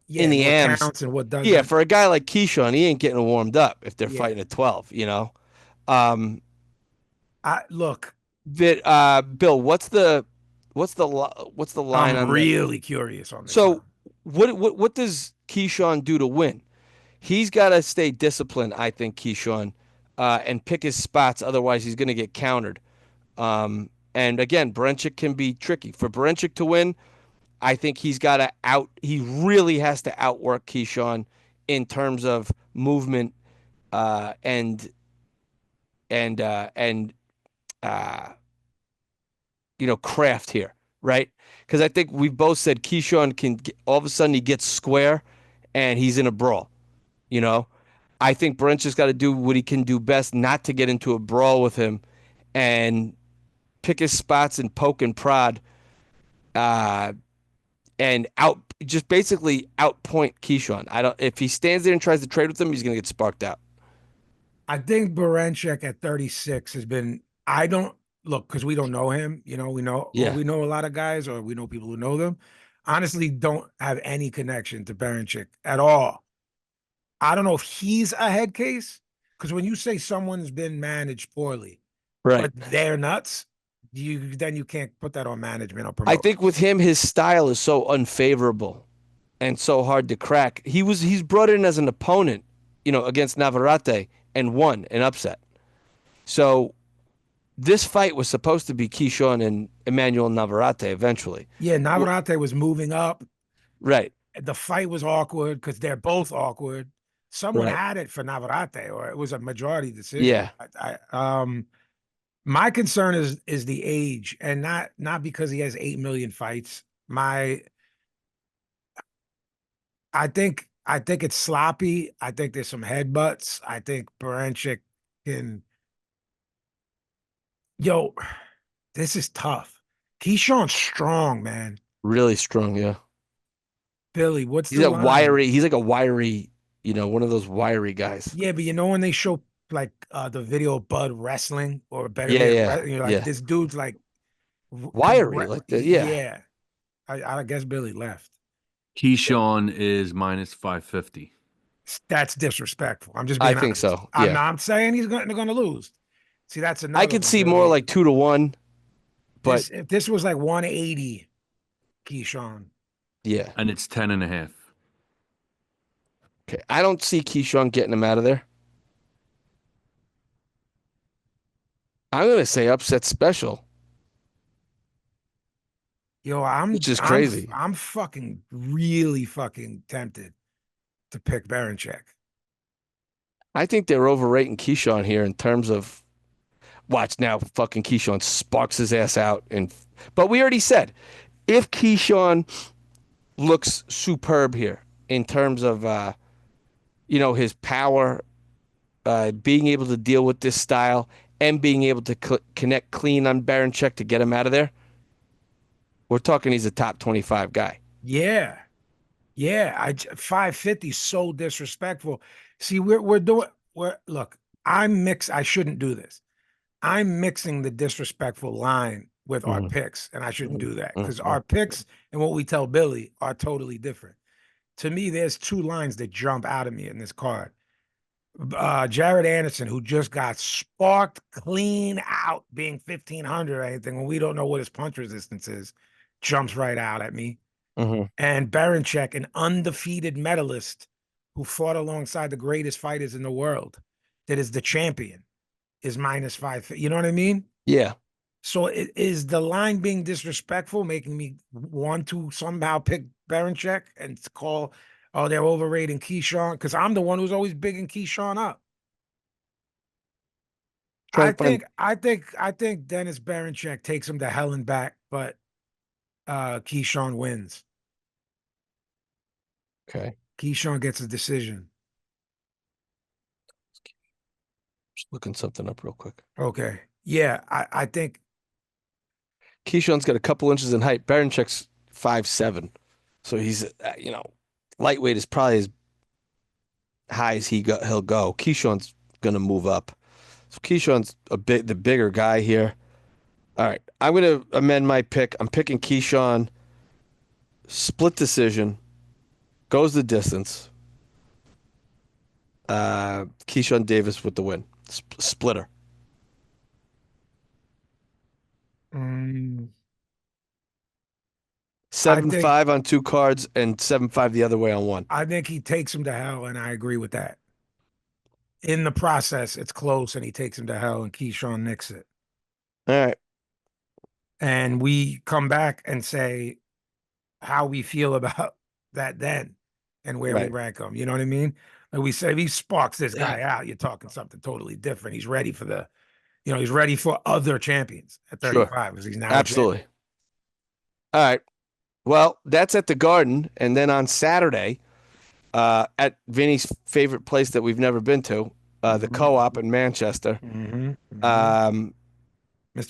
Yeah, in the what AMs. counts and what doesn't. Yeah, for a guy like Keyshawn, he ain't getting warmed up if they're Yeah. fighting at 12, Look, that Bill, what's the line I'm on really curious on this. So what does Keyshawn do to win? He's got to stay disciplined, I think, Keyshawn, and pick his spots. Otherwise, he's going to get countered. And again, Barinchyk can be tricky. For Barinchyk to win, I think he really has to outwork Keyshawn in terms of movement and craft here, right? Because I think we've both said Keyshawn all of a sudden he gets square and he's in a brawl. I think Barinchyk got to do what he can do best, not to get into a brawl with him, and pick his spots and poke and prod, and basically outpoint Keyshawn. If he stands there and tries to trade with him, he's gonna get sparked out. I think Barinchyk at 36 has been. I don't look because we don't know him. We know, Yeah. or we know a lot of guys, or we know people who know them. Honestly, don't have any connection to Barinchyk at all. I don't know if he's a head case, because when you say someone's been managed poorly, Right. but they're nuts, you can't put that on management or I promote. think with him, his style is so unfavorable and so hard to crack. He's brought in as an opponent, against Navarrete and won an upset. So this fight was supposed to be Keyshawn and Emmanuel Navarrete eventually. Yeah, Navarrete was moving up. Right. The fight was awkward because they're both awkward. Someone Right. had it for Navarrete, or it was a majority decision. Yeah. My concern is the age, and not because he has 8 million fights. I think it's sloppy. I think there's some headbutts. I think Barinchyk can. Yo, this is tough. Keyshawn's strong, man. Really strong, yeah. Billy, what's He's the a line? wiry. He's like a wiry, one of those wiry guys. Yeah, but when they show like the video of Bud wrestling or better, Yeah. you're like, this dude's like Wiry, like that. Yeah. Yeah. I guess Billy left. Keyshawn is minus 550. That's disrespectful. I'm just being I think honest. so. I'm Yeah. not saying he's going to lose. See, that's another. I could one, see Billy. more like 2-1, but if this was like 180, Keyshawn. yeah. And it's 10.5. Okay. I don't see Keyshawn getting him out of there. I'm going to say upset special. Yo, Which is crazy. I'm fucking really fucking tempted to pick Barinchyk. I think they're overrating Keyshawn here in terms of watch now. Fucking Keyshawn sparks his ass out, but we already said if Keyshawn looks superb here in terms of his power, being able to deal with this style, and being able to connect clean on Barinchyk to get him out of there. We're talking he's a top 25 guy. Yeah. Yeah, 550 so disrespectful. See, look, I'm mixed. I shouldn't do this. I'm mixing the disrespectful line with our Mhm. picks, and I shouldn't do that because Mhm. our picks and what we tell Billy are totally different. To me, there's two lines that jump out at me in this card. Jared Anderson, who just got sparked clean out being 1,500 or anything, when we don't know what his punch resistance is, jumps right out at me. Mhm. And Barinchyk, an undefeated medalist who fought alongside the greatest fighters in the world, that is the champion, is -5. You know what I mean? Yeah. So is the line being disrespectful, making me want to somehow pick Barinchyk and call, oh, they're overrating Keyshawn? Because I'm the one who's always bigging Keyshawn up. Trying to find. I think Dennis Barinchyk takes him to hell and back, but Keyshawn wins. Okay. Keyshawn gets a decision. Just looking something up real quick. Okay. Yeah, I think Keyshawn's got a couple inches in height. Barincyk's 5'7", so he's lightweight is probably as high as he'll go. Keyshawn's gonna move up. So Keyshawn's the bigger guy here. All right, I'm gonna amend my pick. I'm picking Keyshawn. Split decision. Goes the distance. Keyshawn Davis with the win. Splitter. mm, I Seven think five on two cards and 7-5 the other way on one. I think he takes him to hell, and I agree with that. In the process, it's close, and he takes him to hell, and Keyshawn nicks it. All right. And we come back and say how we feel about that then and where we Right. rank him. You know what I mean? Like we say, if he sparks this guy out, you're talking something totally different. He's ready for he's ready for other champions at Sure. 35 because he's now Absolutely. All right. Well, that's at the Garden, and then on Saturday, at Vinny's favorite place that we've never been to, the Co-op in Manchester. Mr.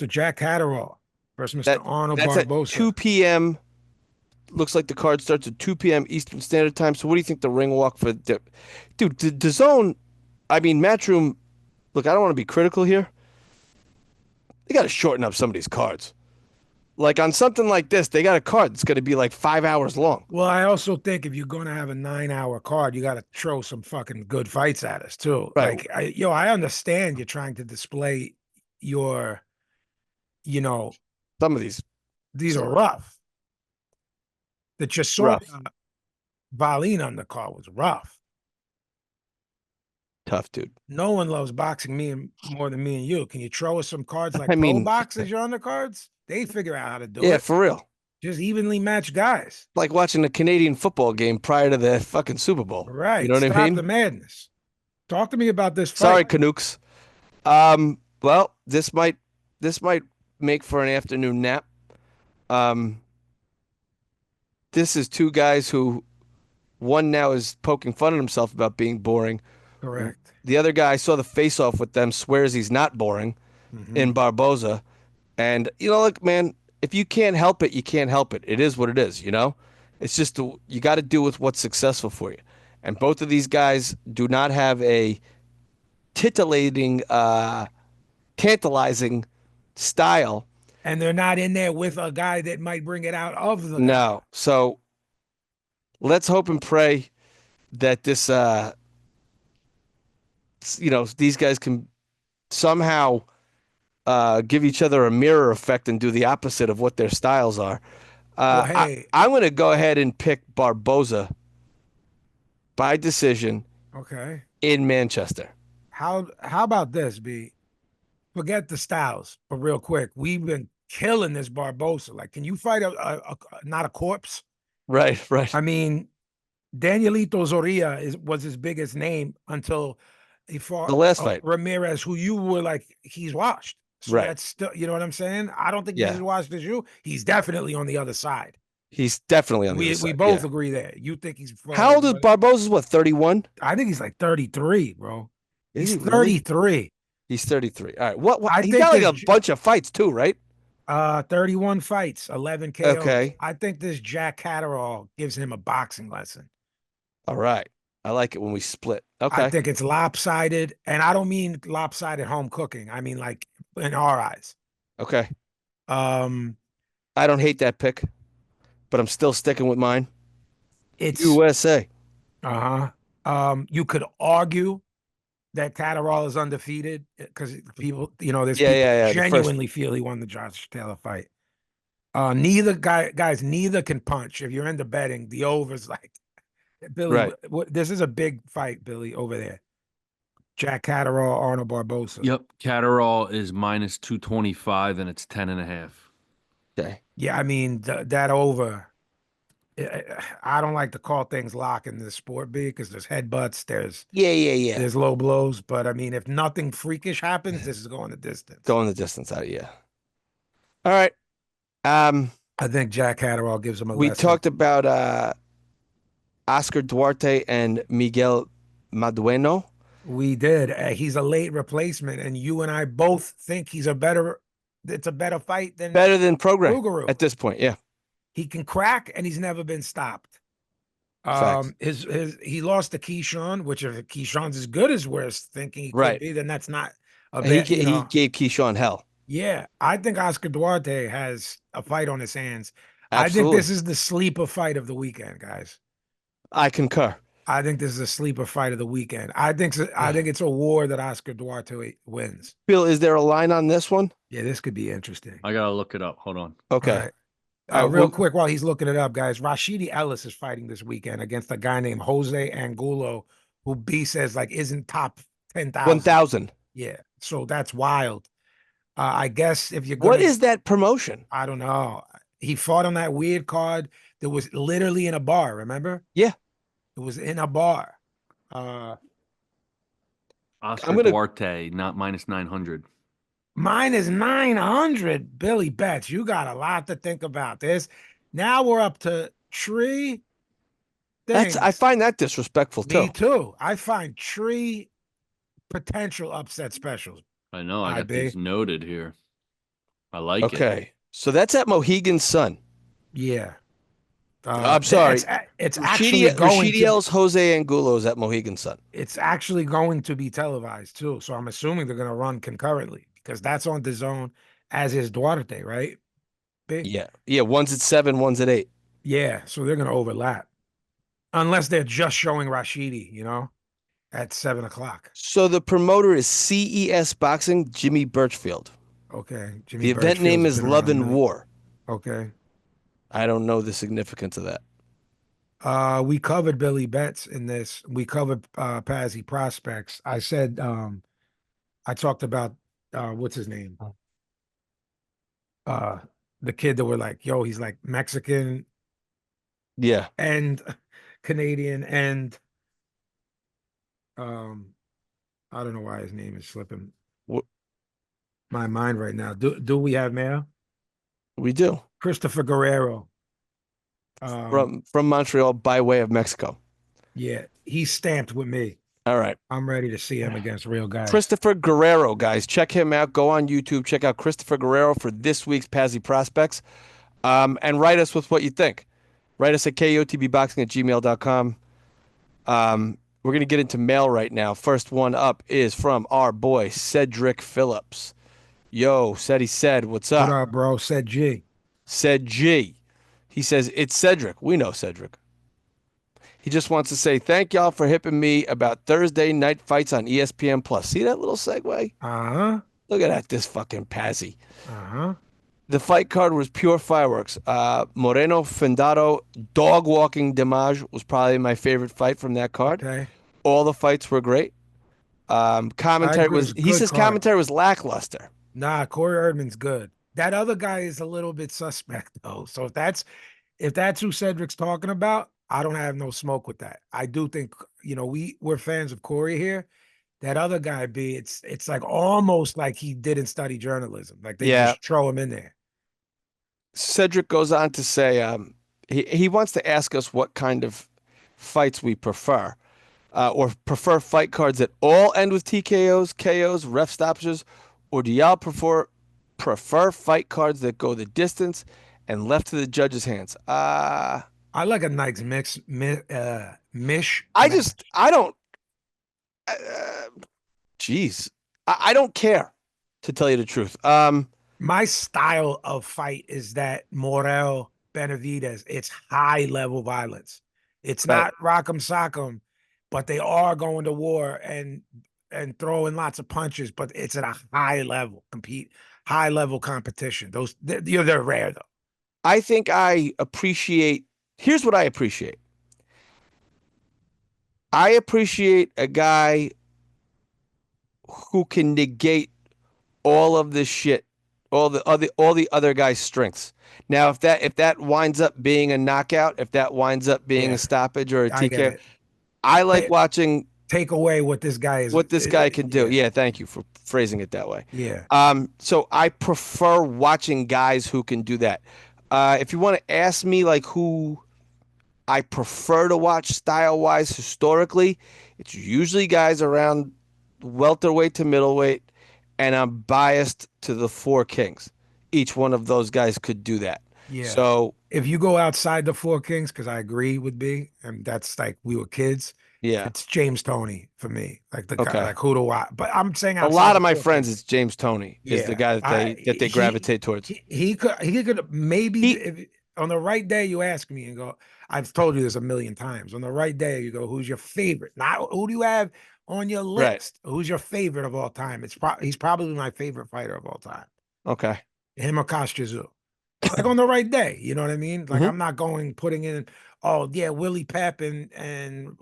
Jack Catterall versus Mr. That Arnold that's at Barbosa. 2 p.m. Looks like the card starts at 2 p.m. Eastern Standard Time. So what do you think the ring walk for dude, the zone, I mean, Matchroom, look, I don't want to be critical here. They got to shorten up some of these cards. Like on something like this, they got a card that's going to be like 5 hours long. Well, I also think if you're going to have a 9-hour card, you got to throw some fucking good fights at us too. Right. Like, I understand you're trying to display your, Some of these are rough. The Chisora rough. Valina on the card was rough. Tough, dude. No one loves boxing more than me and you. Can you throw us some cards like I mean, pro boxers? You're on the cards. They figure out how to do it. Yeah, for real. Just evenly matched guys. Like watching a Canadian football game prior to the fucking Super Bowl. Right. You know what I Stop mean? the madness. Talk to me about this fight. Sorry, Canucks. Well, this might make for an afternoon nap. This is two guys who one now is poking fun at himself about being boring. Correct. The other guy, I saw the face off with them, swears he's not boring in Barboza. And look, man, if you can't help it, you can't help it. It is what it is, It's just you got to do with what's successful for you. And both of these guys do not have a titillating, tantalizing style. And they're not in there with a guy that might bring it out of the No. So let's hope and pray that this, these guys can somehow give each other a mirror effect and do the opposite of what their styles are. Well, hey. I'm going to go ahead and pick Barboza by decision. Okay. In Manchester. How about this, B? Forget the styles, but real quick, we've been killing this Barbosa. Like, can you fight not a corpse? Right. I mean, Danielito Zorrilla was his biggest name until he fought the last fight. Ramirez, who you were like, he's washed. So right. That's still, you know what I'm saying? I don't think he's as washed as you. He's definitely on the other side. He's definitely on the other side. We both agree there. You think he's how old is Barboza? What, 31? I think he's like 33, bro. Is he's he 33. He's 33. All right. What I he think got like a bunch of fights too, right? 31 fights, 11 KOs. Okay. I think this Jack Catterall gives him a boxing lesson. All right. I like it when we split. I Okay. think it's lopsided, and I don't mean lopsided home cooking. I mean like in our eyes. Okay. Um, I don't hate that pick, but I'm still sticking with mine. it's USA. You could argue that Catterall is undefeated because people, there's Yeah, people yeah, yeah. The first. genuinely feel he won the Josh Taylor fight. Guys, neither can punch. If you're into betting, the over's like Billy. Right. This is a big fight, Billy, over there. Jack Catterall, Arnold Barbosa. Yep. Catterall is minus 225 and it's 10.5. Okay. Yeah, I mean that over. I don't like to call things lock in this sport, B, because there's headbutts, Yeah. there's low blows, but I mean, if nothing freakish happens, this is going the distance. Going the distance out. Yeah. All right. I think Jack Catterall gives him a We lesson. talked about Oscar Duarte and Miguel Madueno. We did. He's a late replacement, and you and I both think it's a better fight than Better than Prograis Rougarou. at this point. Yeah. He can crack, and he's never been stopped. Facts. He lost to Keyshawn, which if Keyshawn's as good as we're thinking he could Right. be, then that's not a And bad. he gave Keyshawn hell. Yeah, I think Oscar Duarte has a fight on his hands. I think Absolutely. this is the sleeper fight of the weekend, guys. I concur. I think this is a sleeper fight of the weekend. I think it's a war that Oscar Duarte wins. Bill, is there a line on this one? Yeah, this could be interesting. I gotta look it up. Hold on. Okay. All right. Real quick, while he's looking it up, guys, Rashidi Ellis is fighting this weekend against a guy named Jose Angulo, who B says like isn't top 10,000. 1,000. Yeah, so that's wild. I guess if you're gonna, What is that promotion? I don't know. He fought on that weird card that was literally in a bar. Remember? Yeah. It was in a bar. Oscar Duarte, not minus 900. Mine is 900. Billy Betts, you got a lot to think about. Now we're up to Tree. I find that disrespectful too. Me too. I find Tree potential upset specials. I know. I got these noted here. I like it. Okay. So that's at Mohegan Sun. Yeah. I'm sorry. It's actually going to Jose Angulo's at Mohegan Sun. It's actually going to be televised too. So I'm assuming they're going to run concurrently because that's on DAZN, as is Duarte, right? Yeah. Yeah. One's at 7, one's at 8. Yeah. So they're going to overlap. Unless they're just showing Rashidi, at 7 o'clock. So the promoter is CES Boxing, Jimmy Birchfield. Okay. The event name is Love and War. Okay. I don't know the significance of that. We covered Billy Betts in this. We covered Pazzi prospects. I said I talked about what's his name? The kid that were like, yo, he's like Mexican. Yeah. And Canadian and I don't know why his name is slipping my mind right now. Do we have mail? We do. Christopher Guerrero. From Montreal by way of Mexico. Yeah, he's stamped with me. All right. I'm ready to see him against real guys. Christopher Guerrero, guys. Check him out. Go on YouTube. Check out Christopher Guerrero for this week's Pazzi Prospects. And write us with what you think. Write us at kotbboxing@gmail.com. We're going to get into mail right now. First one up is from our boy, Cedric Phillips. Yo, said, what's up? What up, bro? Said G. Said G. He says, it's Cedric. We know Cedric. He just wants to say thank y'all for hipping me about Thursday night fights on ESPN Plus. See that little segue? Uh-huh. Look at that, this fucking Pazzi. Uh-huh. The fight card was pure fireworks. Moreno Fendado, dog walking Damage was probably my favorite fight from that card. Okay. All the fights were great. Commentary was lackluster. Nah, Corey Erdman's good. That other guy is a little bit suspect though. So if that's who Cedric's talking about, I don't have no smoke with that. I do think, we're fans of Corey here. That other guy, it's like almost like he didn't study journalism. Like they just throw him in there. Cedric goes on to say he wants to ask us what kind of fights we prefer. Or prefer fight cards that all end with TKOs, KOs, ref stoppages, or do y'all prefer prefer fight cards that go the distance and left to the judges' hands. I like a nice mish I match. don't. Jeez, I don't care, to tell you the truth. My style of fight is that Morel Benavidez. It's high level violence. It's Right. not rock'em sock'em, but they are going to war and throwing lots of punches. But it's at a high level high level competition. They're rare though. I think I appreciate. Here's what I appreciate. I appreciate a guy who can negate all of this shit, all the other guys' strengths. Now, if that winds up being a knockout, if that winds up being Yeah, a stoppage or a I get TK, it. I like watching Take away what this guy is. what this guy can do. Yeah, thank you for phrasing it that way. Yeah. So I prefer watching guys who can do that. If you want to ask me like who I prefer to watch style-wise historically, it's usually guys around welterweight to middleweight, and I'm biased to the Four Kings. Each one of those guys could do that. Yeah. So if you go outside the Four Kings, because I agree with B, and that's like we were kids. yeah, It's James Toney for me. Like the guy, okay. like who do I? But I'm saying A lot of my friends, it's James Toney is the guy that they gravitate towards. He could maybe if on the right day you ask me and go, I've told you this a million times. On the right day you go, who's your favorite? Not who do you have on your list? Right. Who's your favorite of all time? He's probably my favorite fighter of all time. Okay. Him or Kostya. Like on the right day, you know what I mean? Like Mhm. I'm not putting in, oh yeah, Willie Pep and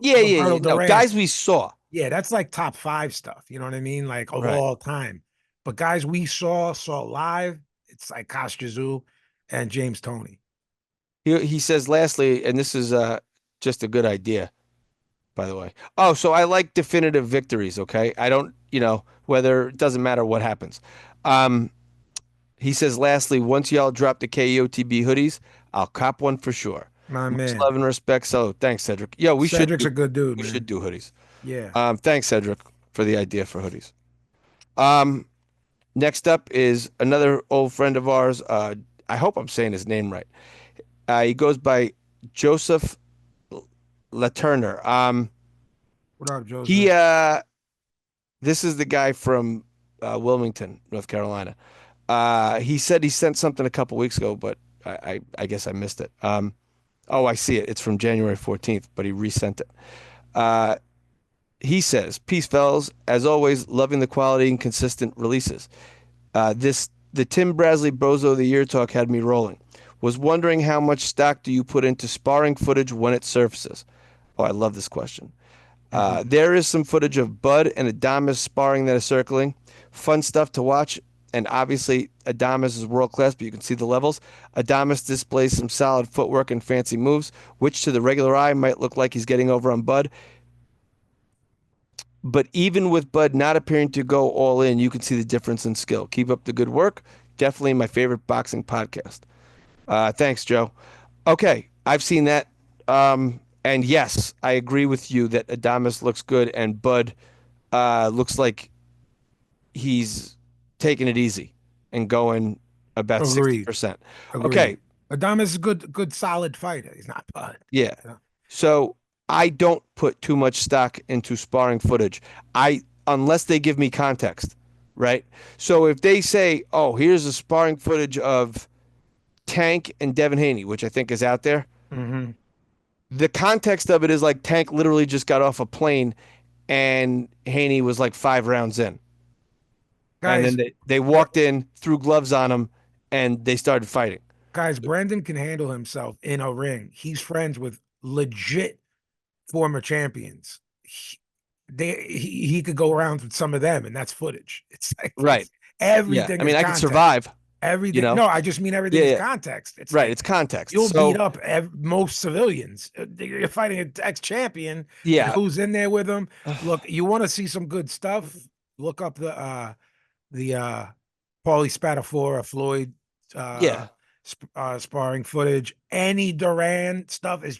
Yeah. Roberto No, Duran. guys we saw. Yeah, that's like top 5 stuff. You know what I mean? Like of Right. all time. But guys we saw live, it's like Kostya and James Toney. He says lastly, and this is just a good idea, by the way. Oh, so I like definitive victories, okay? I don't, whether it doesn't matter what happens. He says lastly, once y'all drop the KOTB hoodies, I'll cop one for sure. My Much man. love and respect. So thanks, Cedric. Yo, Cedric's a good dude, we man. should do hoodies. Yeah. Thanks, Cedric, for the idea for hoodies. Next up is another old friend of ours. I hope I'm saying his name right. He goes by Joseph Laturner. What up, Joseph? He this is the guy from Wilmington, North Carolina. He said he sent something a couple weeks ago, but I guess I missed it. Oh, I see it. It's from January 14th, but he resent it. He says, "Peace, fellas. As always, loving the quality and consistent releases. The Tim Brasley Bozo of the Year talk had me rolling. Was wondering how much stock do you put into sparring footage when it surfaces?" Oh, I love this question. There is some footage of Bud and Adamas sparring that is circling. Fun stuff to watch. And obviously, Adamas is world class, but you can see the levels. Adamas displays some solid footwork and fancy moves, which to the regular eye might look like he's getting over on Bud. But even with Bud not appearing to go all in, you can see the difference in skill. Keep up the good work. Definitely my favorite boxing podcast. Thanks, Joe. Okay, I've seen that. And yes, I agree with you that Adamas looks good and Bud looks like he's taking it easy and going about 60%. Okay. Adamas is a good, solid fighter. He's not Bud. Yeah. So I don't put too much stock into sparring footage. Unless they give me context, right? So if they say, "Oh, here's a sparring footage of Tank and Devin Haney," which I think is out there. Mm-hmm. The context of it is like Tank literally just got off a plane and Haney was like 5 rounds in. Guys, and then they walked in, threw gloves on him, and they started fighting. Guys, Brendan can handle himself in a ring. He's friends with legit former champions. He could go around with some of them, and that's footage. It's like right. Everything. Yeah. I mean, I context. could survive. Everything. No, I just mean everything is context. It's right. Like, it's context. You'll beat up most civilians. You're fighting an ex-champion. Yeah. Who's in there with him? Look, you want to see some good stuff? Look up the Paulie Spadafora Floyd sparring footage. Any Duran stuff is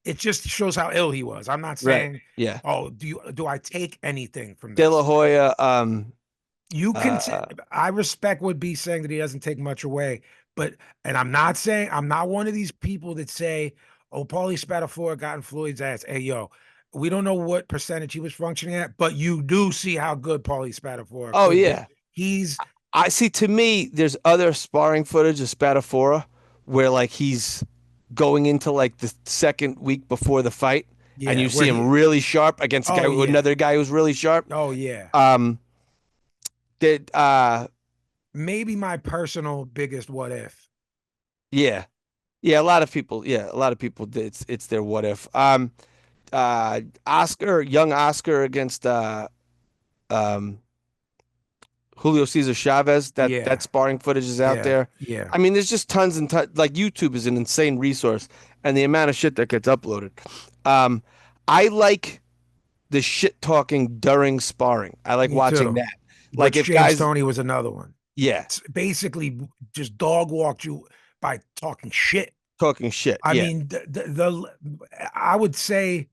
it just shows how ill he was. I'm not saying yeah. Oh, do I take anything from this? De La Hoya You can say, Uh, I respect what B's saying that he doesn't take much away, but and I'm not saying I'm not one of these people that say, "Oh, Paulie Spatafora got in Floyd's ass." Hey, yo, we don't know what percentage he was functioning at, but you do see how good Paulie Spatafora oh could be. yeah. He's I see. To me, there's other sparring footage of Spadafora where like he's going into like the second week before the fight, and yeah, you where see him he. really sharp against a guy, Oh yeah, another guy who's really sharp. oh yeah. Um, that Maybe my personal biggest what if. yeah, yeah. A lot of people. It's their what if. Young Oscar against um Julio Cesar Chavez. That Yeah, sparring footage is out yeah, there. yeah. I mean, there's just tons and tons. Like YouTube is an insane resource, and the amount of shit that gets uploaded. Um, I like the shit talking during sparring. I like Me watching too. that. Like Butch if James guys, Tony was another one. yeah, Basically just dog walked you by talking shit. talking shit, I yeah, mean, I would say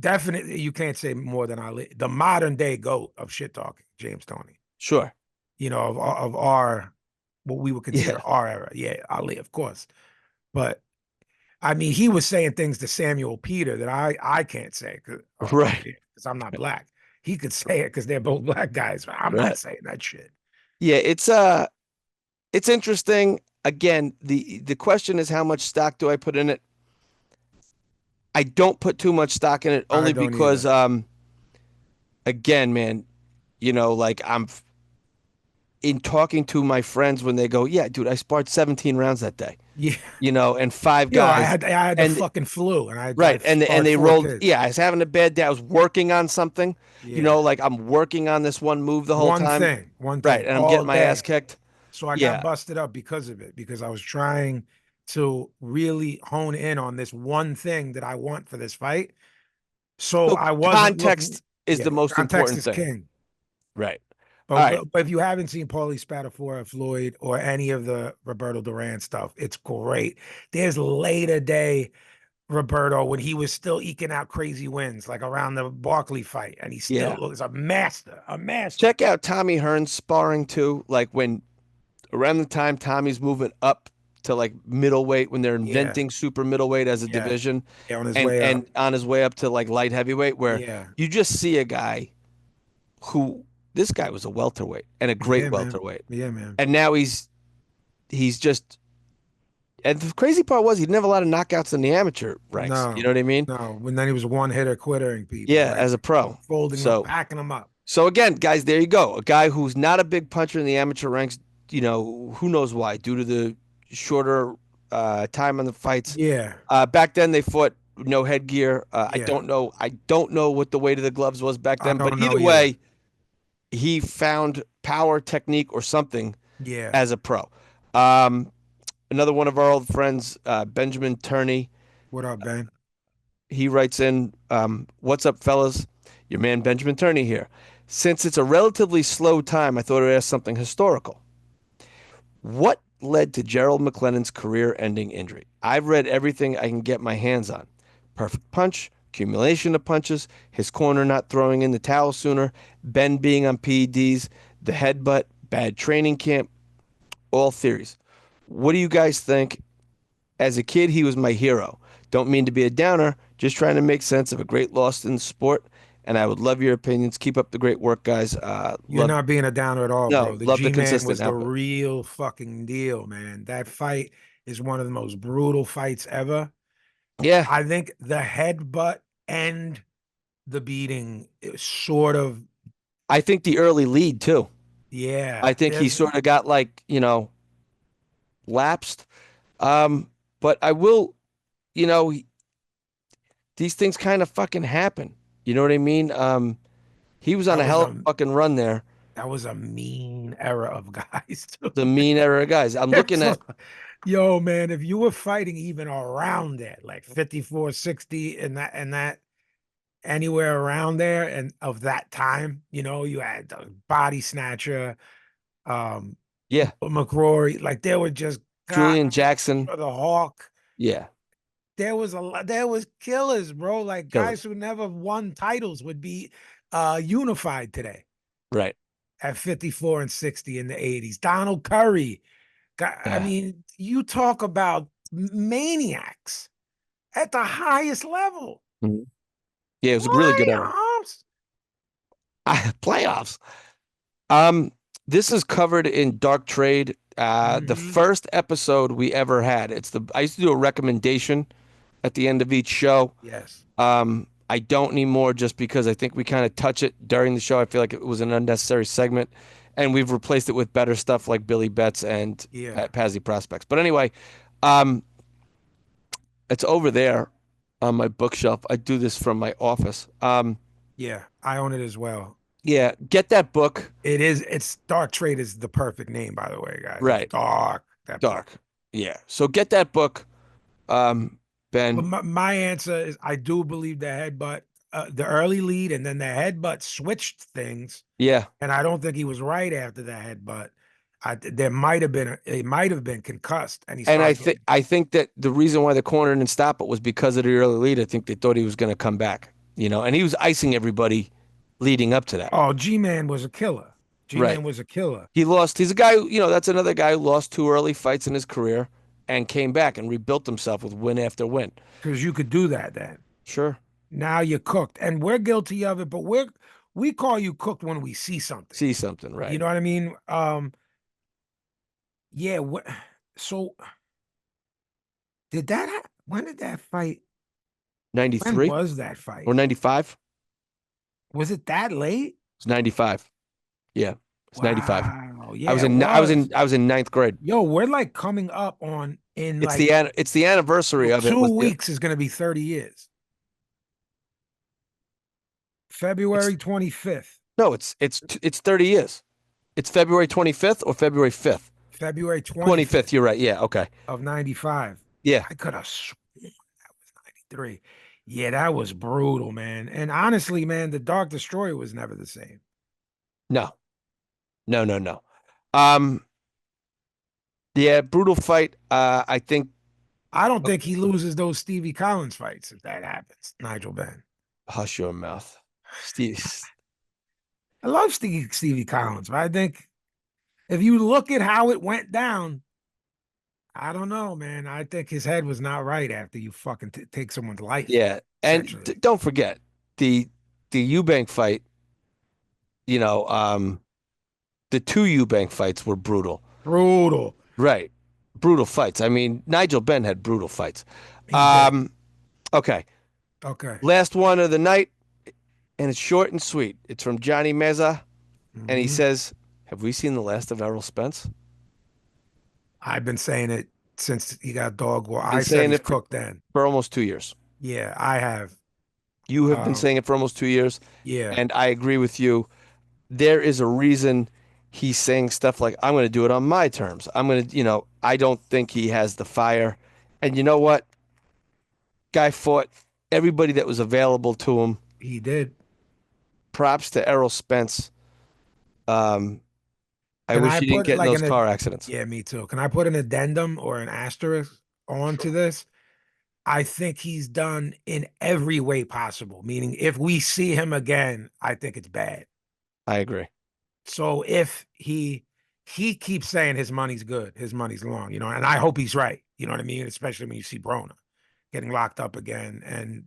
definitely you can't say more than Ali, the modern day goat of shit talking, James Tony. sure, You know, of our what we would yeah, consider our era. Yeah, Ali, of course. But I mean, he was saying things to Samuel Peter that I can't say right, because I'm not black. He could say it because they're both black guys, but I'm not right, saying that shit. yeah. It's interesting. Again, the question is how much stock do I put in it? I don't put too much stock in it I only don't because either. again, man, like I'm in talking to my friends when they go, yeah, dude, I sparred 17 rounds that day, Yeah. and five Yo, guys, I had the and fucking flu and I right, and sparred they four rolled. kids. Yeah, I was having a bad day. I was working on something, Yeah. like I'm working on this one move the whole time, One right, thing, and I'm all getting my ass day. kicked. So I got Yeah, busted up because of it, because I was trying to really hone in on this one thing that I want for this fight. So so I wasn't looking, context is yeah, the most context important is thing, king. right? But, All right, but if you haven't seen Paulie Spatafora, Floyd, or any of the Roberto Duran stuff, it's great. There's later day Roberto when he was still eking out crazy wins, like around the Barkley fight, and he yeah. still is a master, a master. Check out Tommy Hearns sparring too, like when around the time Tommy's moving up to like middleweight when they're Yeah, inventing super middleweight as a yeah, division, yeah. On his and way up. on his way up to like light heavyweight, where Yeah, you just see a guy who this guy was a welterweight and a great yeah, man. welterweight, Yeah, man. and now he's just. And the crazy part was he didn't have a lot of knockouts in the amateur ranks. You know No, what I mean? no. When then he was one hitter quittering people, Yeah, like as a pro. folding them, So packing them up. so again, guys, there you go. A guy who's not a big puncher in the amateur ranks. Who knows why? Due to the shorter time on the fights. Yeah, Back then they fought no headgear. I yeah. don't know. I don't know what the weight of the gloves was back I then, but don't know either either. way, he found power, technique, or something Yeah. as a pro. Um, Another one of our old friends, Benjamin Turney. What up, Ben? He writes in, "What's up, fellas? Your man Benjamin Turney here. Since it's a relatively slow time, I thought I'd ask something historical. What led to Gerald McClennan's career-ending injury? I've read everything I can get my hands on. Perfect punch, accumulation of punches, his corner not throwing in the towel sooner, Ben being on PEDs, the headbutt, bad training camp, all theories. What do you guys think? As a kid, he was my hero. Don't mean to be a downer, just trying to make sense of a great loss in the sport. And I would love your opinions. Keep up the great work, guys. You're not being a downer at all, No, bro. The love the G-Man consistent was the output. real fucking deal, man. That fight is one of the most brutal fights ever. Yeah, I think the headbutt and the beating is sort of, I think the early lead too. I yeah. think he There's, sort of got like, lapsed. But I will, you know, these things kind of fucking happen. You know what I mean? He was on that a was hell of a a fucking run there. that was a mean era of guys too. The mean era guys. I'm looking It's at, yo, man, if you were fighting even around that, like 54, 60, and that anywhere around there and of that time, you had the body snatcher, um, yeah, McCrory, like there were just God, Julian Jackson. the Hawk. Yeah, There was a lot, there was killers, bro. Like guys killers. who never won titles would be unified today. Right. at 54 and 60 in the 80s. Donald Curry. I mean, you talk about maniacs at the highest level. Mhm. Yeah, it was a really good era. Playoffs. Playoffs. This is covered in Dark Trade. The Mhm. first episode we ever had. I used to do a recommendation at the end of each show. Yes. I don't anymore just because I think we kind of touch it during the show. I feel like it was an unnecessary segment, and we've replaced it with better stuff like Billy Betts and Yeah. Pazzi Prospects. But anyway, it's over there on my bookshelf. I do this from my office. Yeah. I own it as well. Yeah, get that book. It's Dark Trade is the perfect name, by the way, guys. Right. It's dark. That Dark. book. Yeah. So get that book, Ben. But my answer is I do believe the headbutt, the early lead, and then the headbutt switched things. Yeah. And I don't think he was right after the headbutt. There might have been it might have been concussed, and I think that the reason why the corner didn't stop it was because of the early lead. I think they thought he was going to come back, and he was icing everybody leading up to that. Oh, G-Man was a killer. G-Man was a killer. He lost. He's a guy, that's another guy who lost 2 early fights in his career and came back and rebuilt himself with win after win. Because you could do that then. Sure. Now you're cooked. And we're guilty of it, but we call you cooked when we see something. See something, right. You know what I mean? Yeah. So when did that fight? 93? When was that fight? Or 95? Was it that late? It's 95. Yeah. It's 95. Wow. Yeah. I was in 9th grade. Yo, we're like coming up on It's the anniversary of it. 2 weeks is gonna be 30 years. February 25th. No, it's 30 years. It's February 25th or February 5th? February 25th. You're right. Yeah. Okay. Of 95. Yeah. I could have sworn that was 93. Yeah, that was brutal, man. And honestly, man, the Dark Destroyer was never the same. No. Yeah, brutal fight. I don't think he loses those Stevie Collins fights if that happens, Nigel Benn. Hush your mouth. Steve. I love Stevie Collins, but I think if you look at how it went down, I don't know, man. I think his head was not right after you fucking take someone's life. Yeah, and don't forget the Eubank fight. The 2 Eubank fights were brutal. Brutal. Right, brutal fights. I mean, Nigel Benn had brutal fights. Okay. Last one of the night, and it's short and sweet. It's from Johnny Meza, and he says, "Have we seen the last of Errol Spence?" I've been saying it since he got dog war. I said he's cooked then. For almost 2 years. Yeah, I have. You have been saying it for almost 2 years. Yeah. And I agree with you. There is a reason he's saying stuff like, I'm going to do it on my terms. I'm going to, I don't think he has the fire. And you know what? Guy fought everybody that was available to him. He did. Props to Errol Spence. I wish he didn't get in those car accidents. Yeah, me too. Can I put an addendum or an asterisk onto this? I think he's done in every way possible, meaning if we see him again, I think it's bad. I agree. So if he keeps saying his money's good, his money's long, and I hope he's right. You know what I mean? Especially when you see Broner getting locked up again and,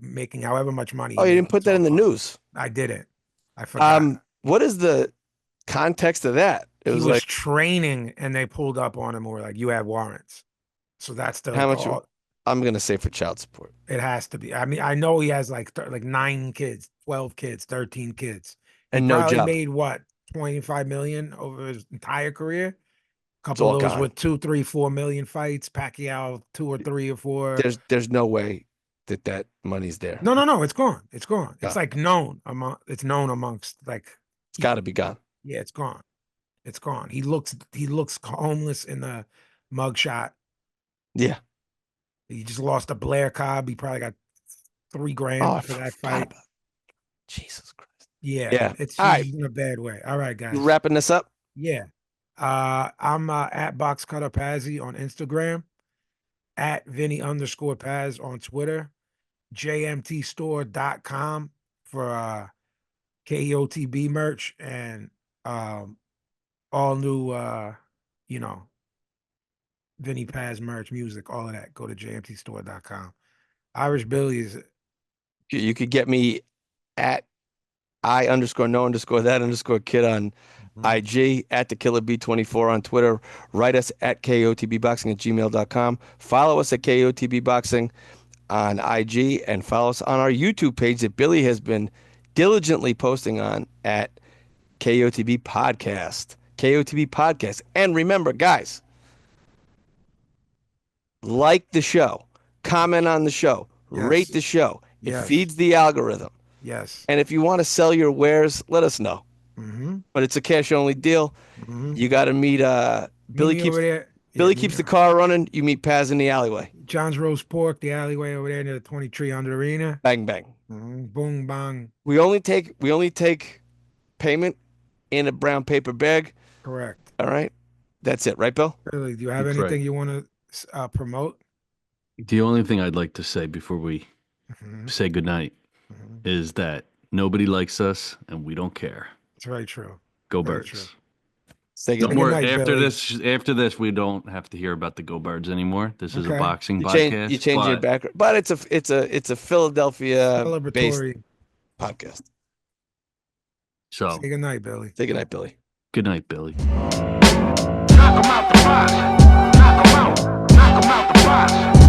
making however much money. Oh, you didn't put that in the news? I didn't. I forgot. What is the context of that? He was training and they pulled up on him and were like, you have warrants. So that's how much I'm going to say for child support. It has to be. I mean, I know he has like 9 kids, 12 kids, 13 kids. And no job. Made what, 25 million over his entire career? A couple of those with 2, 3, 4 million fights. Pacquiao 2 or 3 or 4. There's no way that money's there. No, it's gone. It's gone. It's like known amongst like. It's got to be gone. Yeah, it's gone. It's gone. He looks homeless in the mugshot. Yeah. He just lost to Blair Cobb. He probably got $3,000 for that fight. Jesus Christ. Yeah. It's in a bad way. All right, guys. You wrapping this up? Yeah. I'm at BoxCutter Pazzi on Instagram, at Vinnie_Paz on Twitter, jmtstore.com for KEOTB merch, and all new, Vinnie Paz merch, music, all of that. Go to jmtstore.com. Irish Billy is You could get me at I_no_that_kid on IG, at the Killer B24 on Twitter. Write us at kotbboxing@gmail.com. Follow us at kotbboxing on IG, and follow us on our YouTube page that Billy has been diligently posting on at KOTB Podcast. KOTB Podcast. And remember, guys, like the show, comment on the show, rate Yes. the show. It Yes. feeds the algorithm. Yes. And if you want to sell your wares, let us know. But it's a cash only deal. You got to meet Billy. Meet me over there. Billy Yeah, keeps the car running. You meet Paz in the alleyway. John's Roast Pork, the alleyway over there near the 2300 Arena. Bang bang. Boom bang. We only take payment in a brown paper bag. Correct. All right. That's it, right, Bill? Billy, do you have That's anything right. you want to promote? The only thing I'd like to say before we say goodnight is that nobody likes us and we don't care. It's very true. Go Very Birds. true. Say No good more night, after Billy. After this, we don't have to hear about the Go Birds anymore. This is a Okay. boxing You podcast. change your background, but it's a Philadelphia based Celebratory. podcast. So Say good night, Billy. Say good night, Billy. good night, Billy. Knock 'em out the box. Knock 'em out. Knock 'em out the box.